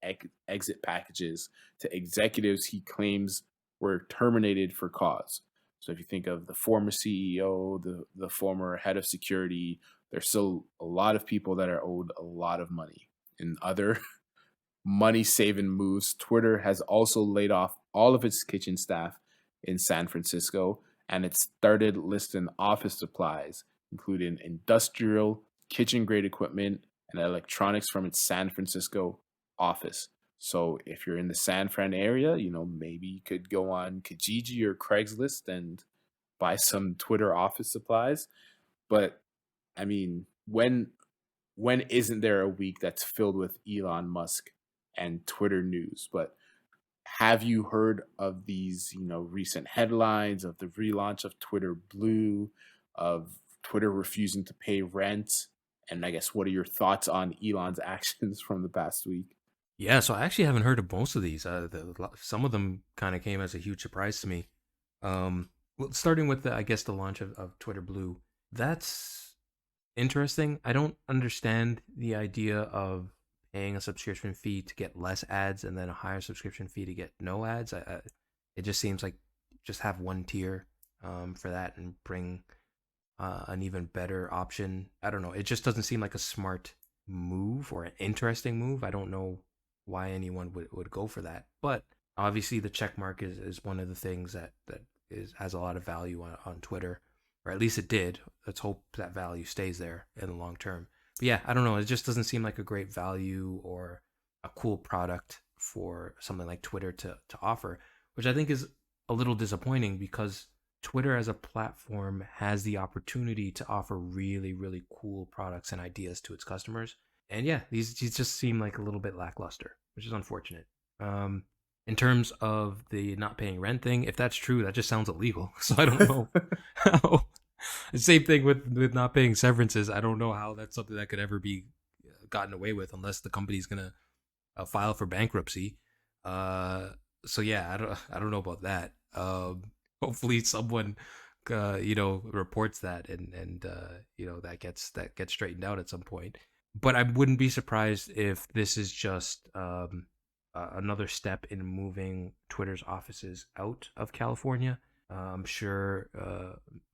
A: exit packages to executives he claims were terminated for cause. So if you think of the former CEO, the former head of security, there's still a lot of people that are owed a lot of money. In other money saving moves, Twitter has also laid off all of its kitchen staff in San Francisco, and it started listing office supplies, including industrial, kitchen grade equipment, and electronics from its San Francisco office. So if you're in the San Fran area, maybe you could go on Kijiji or Craigslist and buy some Twitter office supplies. But I mean, when isn't there a week that's filled with Elon Musk and Twitter news? But have you heard of these, recent headlines of the relaunch of Twitter Blue, of Twitter refusing to pay rent? And I guess what are your thoughts on Elon's actions from the past week?
B: Yeah, so I actually haven't heard of most of these. Some of them kind of came as a huge surprise to me. Well, starting with I guess the launch of Twitter Blue, that's interesting. I don't understand the idea of paying a subscription fee to get less ads and then a higher subscription fee to get no ads. It just seems like just have one tier for that and bring an even better option. I don't know. It just doesn't seem like a smart move or an interesting move. I don't know why anyone would go for that. But obviously the check mark is one of the things that has a lot of value on Twitter, or at least it did. Let's hope that value stays there in the long term. But yeah, I don't know. It just doesn't seem like a great value or a cool product for something like Twitter to offer, which I think is a little disappointing because Twitter as a platform has the opportunity to offer really, really cool products and ideas to its customers. And yeah, these just seem like a little bit lackluster, which is unfortunate. In terms of the not paying rent thing, if that's true, that just sounds illegal. So I don't know how. The same thing with not paying severances. I don't know how that's something that could ever be gotten away with unless the company's gonna file for bankruptcy. So yeah, I don't know about that. Hopefully someone reports that and that gets straightened out at some point. But I wouldn't be surprised if this is just another step in moving Twitter's offices out of California. I'm sure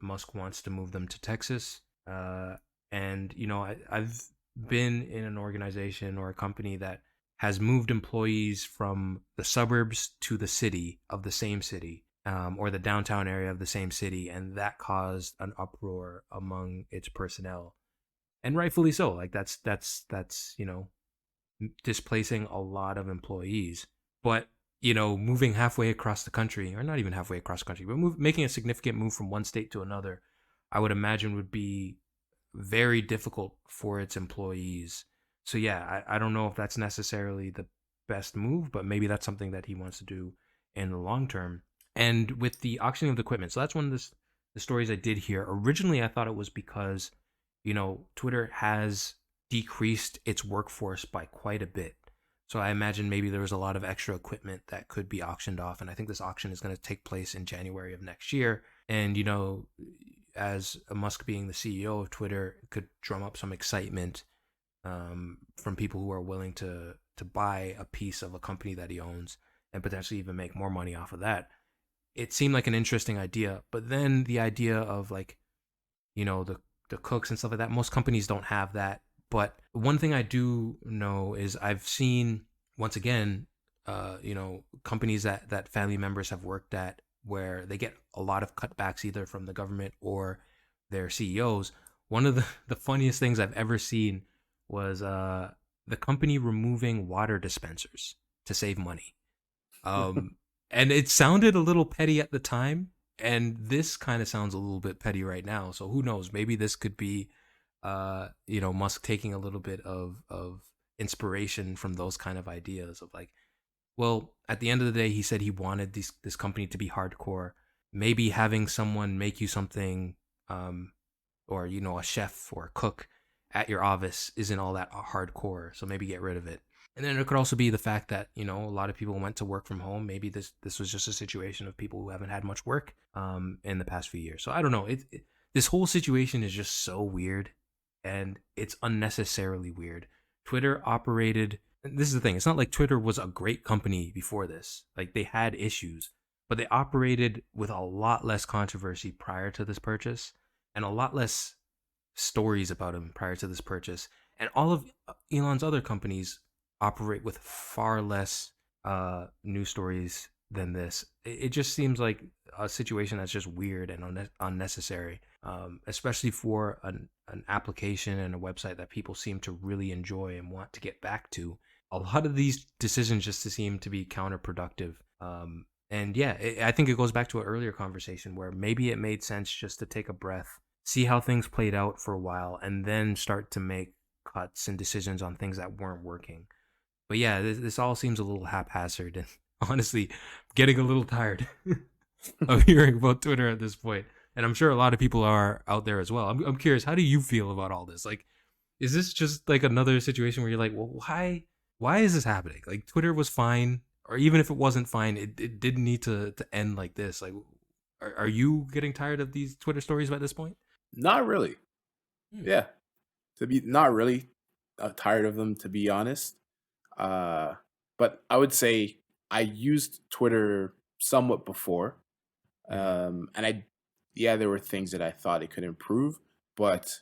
B: Musk wants to move them to Texas. And I've been in an organization or a company that has moved employees from the suburbs to the city of the same city, or the downtown area of the same city, and that caused an uproar among its personnel, and rightfully so. Like that's displacing a lot of employees. But moving halfway across the country, or not even halfway across the country, but making a significant move from one state to another, I would imagine would be very difficult for its employees. So yeah, I don't know if that's necessarily the best move, but maybe that's something that he wants to do in the long term. And with the auctioning of the equipment, so that's one of the stories I did hear. Originally, I thought it was because Twitter has decreased its workforce by quite a bit. So I imagine maybe there was a lot of extra equipment that could be auctioned off. And I think this auction is going to take place in January of next year. And, as Musk being the CEO of Twitter, could drum up some excitement from people who are willing to buy a piece of a company that he owns and potentially even make more money off of that. It seemed like an interesting idea, but then the idea of like, the cooks and stuff like that, most companies don't have that. But one thing I do know is I've seen, once again, companies that family members have worked at where they get a lot of cutbacks either from the government or their CEOs. One of the funniest things I've ever seen was the company removing water dispensers to save money. Um, and it sounded a little petty at the time, and this kind of sounds a little bit petty right now. So who knows? Maybe this could be, Musk taking a little bit of inspiration from those kind of ideas of like, well, at the end of the day, he said he wanted this company to be hardcore. Maybe having someone make you something, or a chef or a cook at your office isn't all that hardcore. So maybe get rid of it. And then it could also be the fact that a lot of people went to work from home. Maybe this was just a situation of people who haven't had much work in the past few years. So I don't know. This whole situation is just so weird, and it's unnecessarily weird. Twitter operated. This is the thing. It's not like Twitter was a great company before this. Like they had issues, but they operated with a lot less controversy prior to this purchase, and a lot less stories about him prior to this purchase. And all of Elon's other companies operate with far less news stories than this. It just seems like a situation that's just weird and unnecessary, especially for an application and a website that people seem to really enjoy and want to get back to. A lot of these decisions just seem to be counterproductive. And yeah, I think it goes back to an earlier conversation where maybe it made sense just to take a breath, see how things played out for a while, and then start to make cuts and decisions on things that weren't working. But yeah, this all seems a little haphazard, and honestly, getting a little tired of hearing about Twitter at this point. And I'm sure a lot of people are out there as well. I'm curious, how do you feel about all this? Like, is this just like another situation where you're like, well, why is this happening? Like, Twitter was fine, or even if it wasn't fine, it didn't need to end like this. Like, are you getting tired of these Twitter stories at this point?
A: Not really.
B: Hmm.
A: Yeah, to be not really tired of them, to be honest. Uh, but I would say I used Twitter somewhat before,
B: Mm-hmm.
A: and yeah, there were things that I thought it could improve, but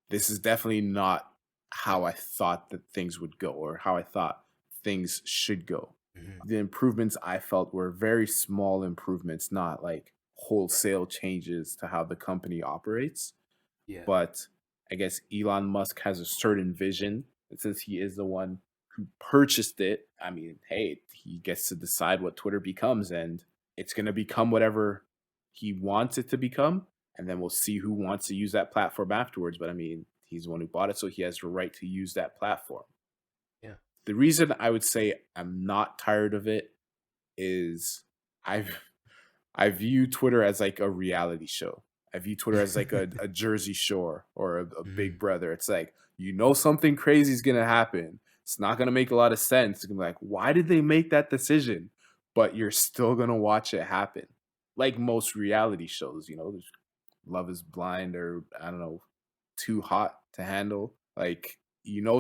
A: this is definitely not how I thought that things would go or how I thought things should go.
B: Mm-hmm.
A: The improvements I felt were very small improvements, not like wholesale changes to how the company operates.
B: Yeah.
A: But I guess Elon Musk has a certain vision. And since he is the one who purchased it, I mean, hey, he gets to decide what Twitter becomes, and it's going to become whatever he wants it to become. And then we'll see who wants to use that platform afterwards. But I mean, he's the one who bought it, so he has the right to use that platform.
B: Yeah.
A: The reason I would say I'm not tired of it is I've I view Twitter as like a reality show. I view Twitter as like a Jersey Shore or a
B: Mm-hmm.
A: Big Brother. It's like, something crazy is going to happen. It's not going to make a lot of sense. It's going to be like, why did they make that decision? But you're still going to watch it happen. Like most reality shows, there's Love is Blind or I don't know, Too Hot to Handle. Like,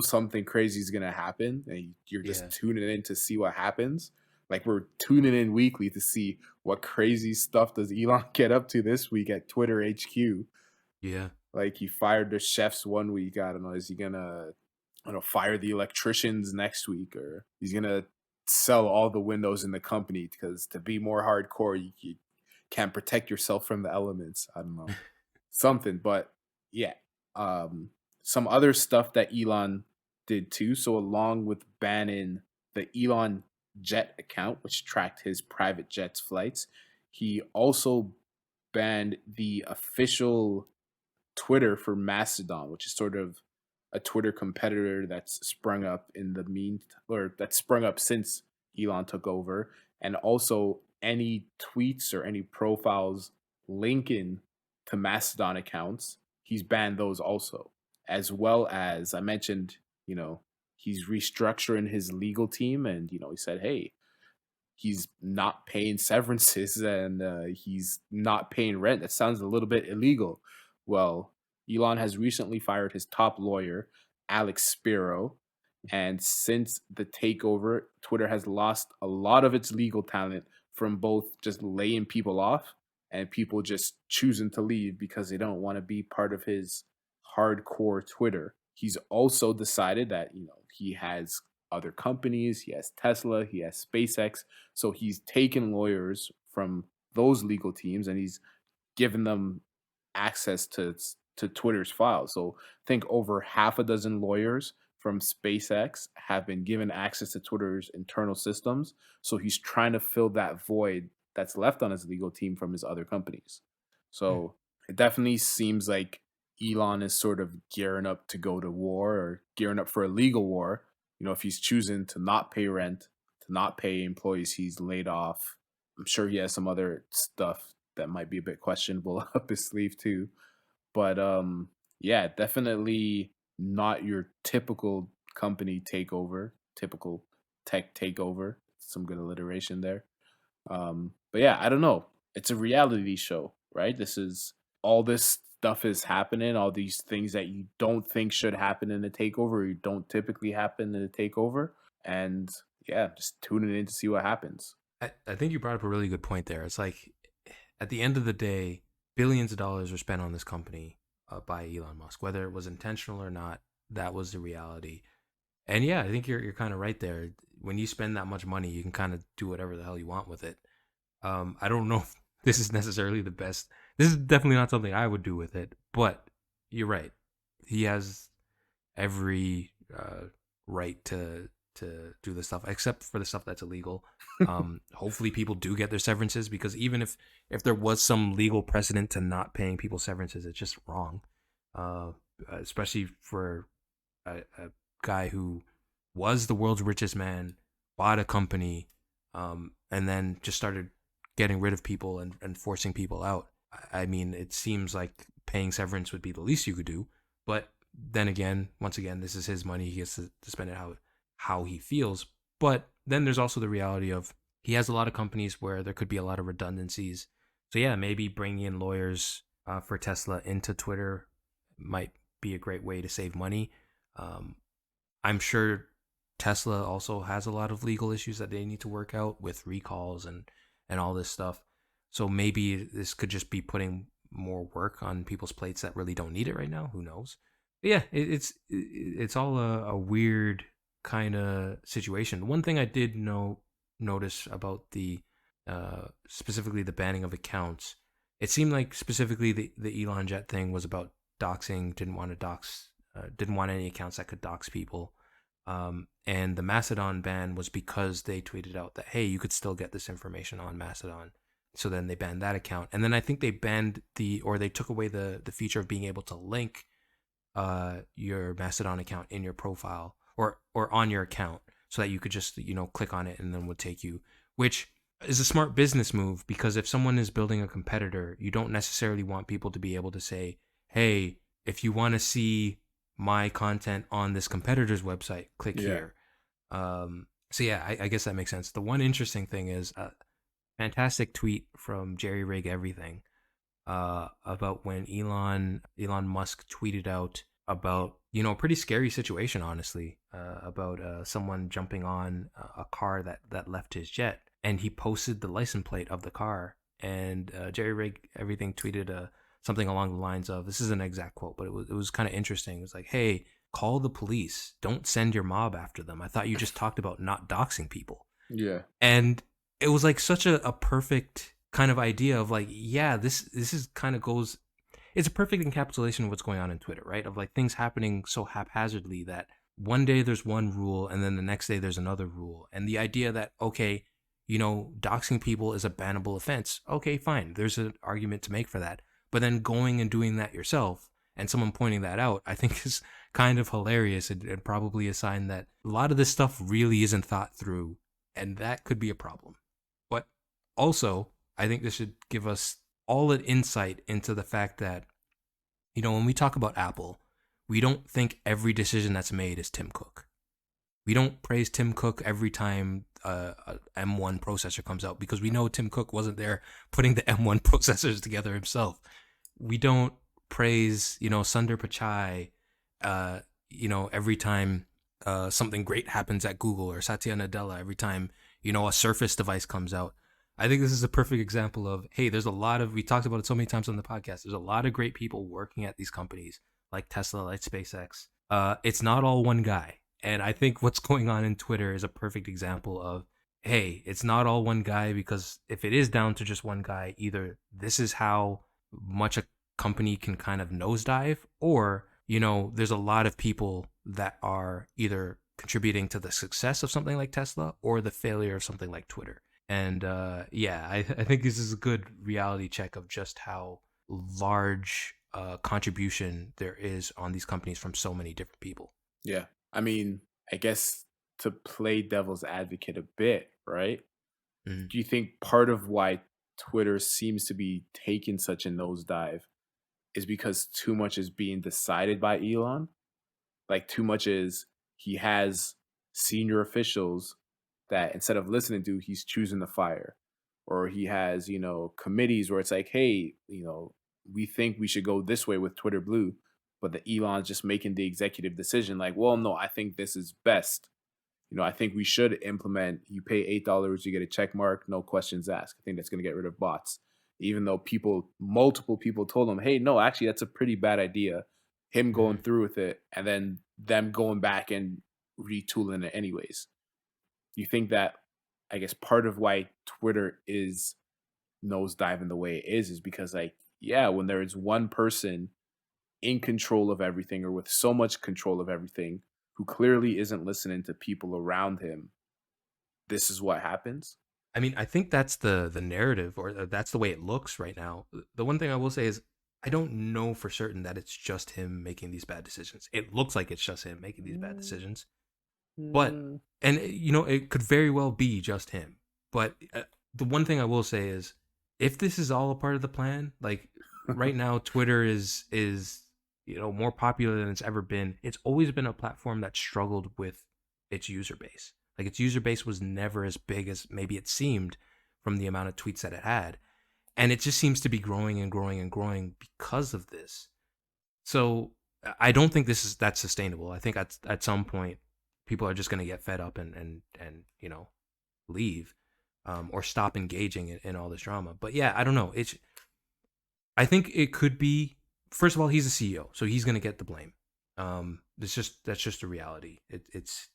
A: something crazy is going to happen and you're just
B: Yeah.
A: tuning in to see what happens. Like we're tuning in weekly to see what crazy stuff does Elon get up to this week at Twitter HQ.
B: Yeah.
A: Like he fired the chefs one week. I don't know. Is he gonna, fire the electricians next week, or he's gonna sell all the windows in the company because to be more hardcore, you can't protect yourself from the elements. I don't know something, but yeah, um, some other stuff that Elon did too. So along with banning the Elon Jet account, which tracked his private jet's flights, he also banned the official Twitter for Mastodon, which is sort of a Twitter competitor that's sprung up in the or that's sprung up since Elon took over, and also any tweets or any profiles linking to Mastodon accounts, he's banned those also. as well as I mentioned, he's restructuring his legal team, and he said, hey, he's not paying severances and he's not paying rent. That sounds a little bit illegal. Well, Elon has recently fired his top lawyer, Alex Spiro. And since the takeover, Twitter has lost a lot of its legal talent from both just laying people off and people just choosing to leave because they don't want to be part of his hardcore Twitter. He's also decided that, he has other companies, he has Tesla, he has SpaceX, so he's taken lawyers from those legal teams and he's given them access to Twitter's files. So I think over half a dozen lawyers from SpaceX have been given access to Twitter's internal systems. So he's trying to fill that void that's left on his legal team from his other companies.
B: Hmm.
A: So it definitely seems like Elon is sort of gearing up to go to war or gearing up for a legal war. If he's choosing to not pay rent, to not pay employees he's laid off, I'm sure he has some other stuff that might be a bit questionable up his sleeve too. But yeah, definitely not your typical company takeover, typical tech takeover. Some good alliteration there. But yeah, I don't know. It's a reality show, right? All this stuff is happening, all these things that you don't think should happen in a takeover, or you don't typically happen in a takeover. And yeah, just tuning in to see what happens.
B: I think you brought up a really good point there. It's like at the end of the day, billions of dollars were spent on this company by Elon Musk, whether it was intentional or not. That was the reality. And yeah, I think you're kind of right there. When you spend that much money, you can kind of do whatever the hell you want with it. I don't know if this is necessarily the best. This is definitely not something I would do with it, but you're right. He has every right to do the stuff, except for the stuff that's illegal. Hopefully, people do get their severances because even if there was some legal precedent to not paying people severances, it's just wrong. Uh, Especially for a guy who was the world's richest man, bought a company, and then just started getting rid of people and forcing people out. I mean, it seems like paying severance would be the least you could do. But then again, once again, this is his money. He gets to spend it how he feels. But then there's also the reality of he has a lot of companies where there could be a lot of redundancies. So yeah, maybe bringing in lawyers for Tesla into Twitter might be a great way to save money. Um, I'm sure Tesla also has a lot of legal issues that they need to work out with recalls and all this stuff. So maybe this could just be putting more work on people's plates that really don't need it right now. Who knows? But yeah, it's all a weird kind of situation. One thing I did notice about the specifically the banning of accounts, it seemed like specifically the Elon Jet thing was about doxing. Didn't want any accounts that could dox people. And the Mastodon ban was because they tweeted out that, hey, you could still get this information on Mastodon. So then they banned that account. And then I think they they took away the feature of being able to link your Mastodon account in your profile or on your account so that you could just, click on it and then would take you, which is a smart business move because if someone is building a competitor, you don't necessarily want people to be able to say, hey, if you want to see my content on this competitor's website, click
A: Yeah.
B: here. So yeah, I guess that makes sense. The one interesting thing is a fantastic tweet from Jerry Rig Everything about when Elon Musk tweeted out about a pretty scary situation, honestly, about someone jumping on a car that left his jet, and he posted the license plate of the car, and Jerry Rig Everything tweeted something along the lines of, this is an exact quote, but it was kind of interesting. It was like, hey, call the police. Don't send your mob after them. I thought you just talked about not doxing people.
A: Yeah.
B: And it was like such a perfect kind of idea of like, yeah, this is kind of goes, it's a perfect encapsulation of what's going on in Twitter, right? Of like things happening so haphazardly that one day there's one rule and then the next day there's another rule. And the idea that, okay, doxing people is a bannable offense. Okay, fine. There's an argument to make for that. But then going and doing that yourself and someone pointing that out, I think is kind of hilarious and probably a sign that a lot of this stuff really isn't thought through. And that could be a problem. But also, I think this should give us all an insight into the fact that, when we talk about Apple, we don't think every decision that's made is Tim Cook. We don't praise Tim Cook every time a M1 processor comes out because we know Tim Cook wasn't there putting the M1 processors together himself. We don't praise, Sundar Pichai, uh, every time something great happens at Google, or Satya Nadella every time, a Surface device comes out. I think this is a perfect example of, hey, we talked about it so many times on the podcast. There's a lot of great people working at these companies like Tesla, like SpaceX. It's not all one guy. And I think what's going on in Twitter is a perfect example of, hey, it's not all one guy, because if it is down to just one guy, either this is how much a company can kind of nosedive, or, there's a lot of people that are either contributing to the success of something like Tesla or the failure of something like Twitter. And I think this is a good reality check of just how large contribution there is on these companies from so many different people.
A: Yeah. I mean, I guess to play devil's advocate a bit, right?
B: Mhm.
A: Do you think part of why Twitter seems to be taking such a nosedive is because too much is being decided by Elon? Like, too much is he has senior officials that instead of listening to, he's choosing to fire. Or he has, committees where it's like, hey, we think we should go this way with Twitter Blue, but the Elon's just making the executive decision, like, well, no, I think this is best. I think we should implement, you pay $8, you get a check mark, no questions asked. I think that's going to get rid of bots. Even though multiple people told him, hey, no, actually, that's a pretty bad idea. Him going
B: Mhm.
A: through with it and then them going back and retooling it anyways. You think that, I guess, part of why Twitter is nosediving the way it is because, like, yeah, when there is one person in control of everything or with so much control of everything who clearly isn't listening to people around him, this is what happens.
B: I mean, I think that's the narrative, or that's the way it looks right now. The one thing I will say is, I don't know for certain that it's just him making these bad decisions. It looks like it's just him making these bad
A: Mm,
B: decisions, but
A: mm.
B: and it could very well be just him. But the one thing I will say is, if this is all a part of the plan, like right now, Twitter is more popular than it's ever been. It's always been a platform that struggled with its user base. Like, its user base was never as big as maybe it seemed from the amount of tweets that it had, and it just seems to be growing and growing and growing because of this. So I don't think that's sustainable. I think at some point people are just going to get fed up and leave, or stop engaging in all this drama. But yeah, I don't know. I think it could be, first of all, he's a CEO, so he's going to get the blame. That's just a reality. It's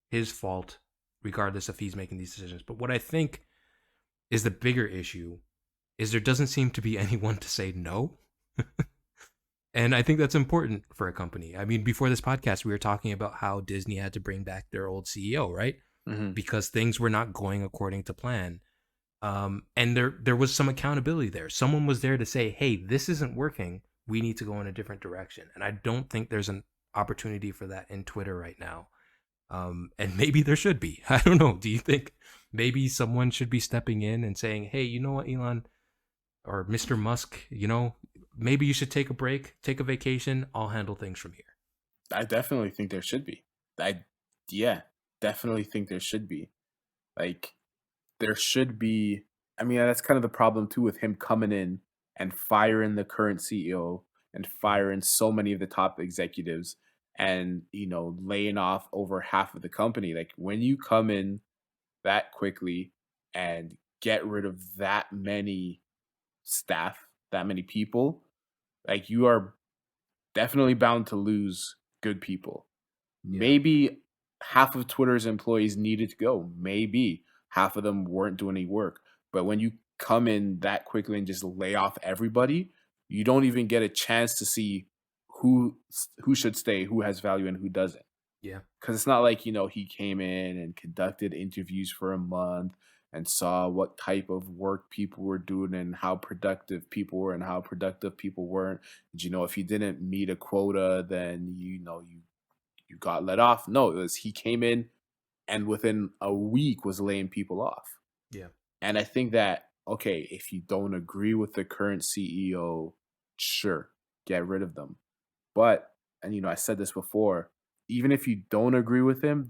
B: his fault, regardless if he's making these decisions. But what I think is the bigger issue is there doesn't seem to be anyone to say no. And I think that's important for a company. I mean, before this podcast, we were talking about how Disney had to bring back their old CEO, right?
A: Mhm.
B: Because things were not going according to plan. And there was some accountability there. Someone was there to say, "Hey, this isn't working. We need to go in a different direction." And I don't think there's an opportunity for that in Twitter right now. And maybe there should be. I don't know. Do you think maybe someone should be stepping in and saying, "Hey, you know what, Elon or Mr. Musk, maybe you should take a break, take a vacation. I'll handle things from here."
A: I definitely think there should be. I Yeah, definitely think there should be. Like, there should be. I mean, that's kind of the problem too with him coming in and firing the current CEO and
B: Mhm.
A: firing so many of the top executives and, laying off over half of the company. Like, when you come in that quickly and get rid of that many staff, that many people, like, you are definitely bound to lose good people.
B: Yeah.
A: Maybe half of Twitter's employees needed to go. Maybe half of them weren't doing any work. But when you come in that quickly and just lay off everybody, you don't even get a chance to see who should stay, who has value, and who doesn't.
B: Yeah.
A: Because it's not like, he came in and conducted interviews for a month and saw what type of work people were doing and how productive people were and how productive people weren't. And, if you didn't meet a quota, then, you got let off. No, it was he came in and within a week was laying people off.
B: Yeah.
A: And I think that, okay, if you don't agree with the current CEO, sure, get rid of them. But, and I said this before, even if you don't agree with him,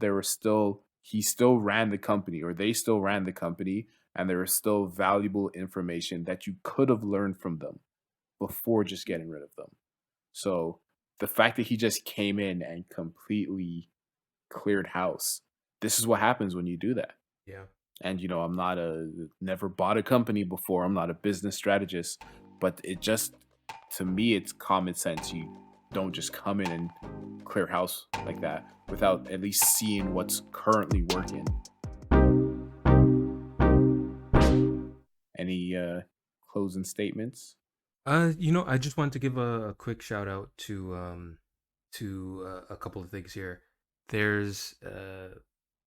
A: he still ran the company, or they still ran the company, and there was still valuable information that you could have learned from them before just getting rid of them. So the fact that he just came in and completely cleared house, this is what happens when you do that.
B: Yeah.
A: And I'm not never bought a company before. I'm not a business strategist, but it just, to me, it's common sense. You don't just come in and clear house like that without at least seeing what's currently working. Any closing statements?
B: I just wanted to give a quick shout out to a couple of things here. There's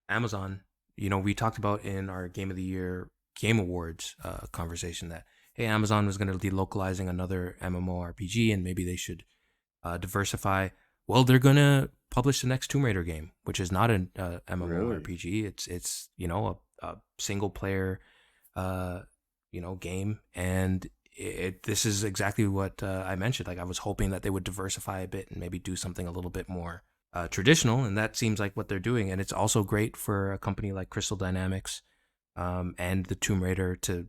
B: Amazon. We talked about in our Game of the Year Game Awards conversation that, hey, Amazon was going to be localizing another MMORPG and maybe they should diversify. Well, they're going to publish the next Tomb Raider game, which is not an MMORPG.
A: Really?
B: It's a single player game, and this is exactly what I mentioned. Like, I was hoping that they would diversify a bit and maybe do something a little bit more traditional, and that seems like what they're doing. And it's also great for a company like Crystal Dynamics and the Tomb Raider to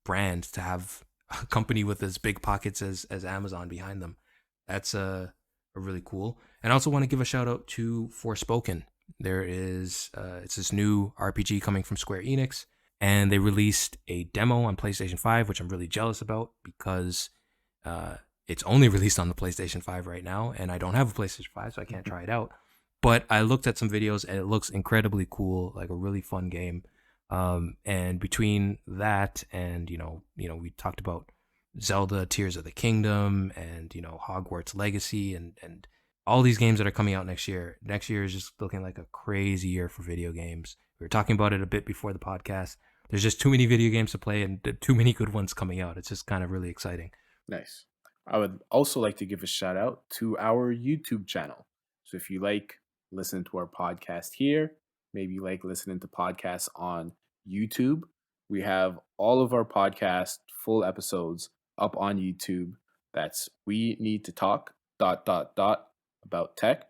B: brand, to have a company with as big pockets as Amazon behind them. That's a really cool. And I also want to give a shout out to Forspoken. There is it's this new RPG coming from Square Enix, and they released a demo on PlayStation 5, which I'm really jealous about because it's only released on the PlayStation 5 right now, and I don't have a PlayStation 5, so I can't try it out. But I looked at some videos, and it looks incredibly cool, like a really fun game. And between that and we talked about Zelda Tears of the Kingdom and Hogwarts Legacy and all these games that are coming out next year. Next year is just looking like a crazy year for video games. We were talking about it a bit before the podcast. There's just too many video games to play and too many good ones coming out. It's just kind of really exciting.
A: Nice. I would also like to give a shout out to our YouTube channel. So if you like listening to our podcast here, maybe you like listening to podcasts on YouTube, we have all of our podcast full episodes up on YouTube. That's We Need to Talk ... about tech.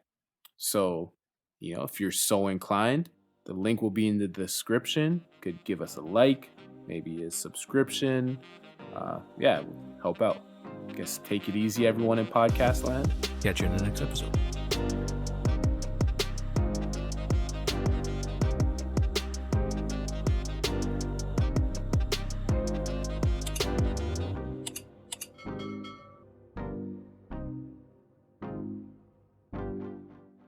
A: So, if you're so inclined, the link will be in the description. Could give us a like, maybe a subscription. Yeah, help out. I guess take it easy, everyone in podcast land.
B: Catch you in the next episode.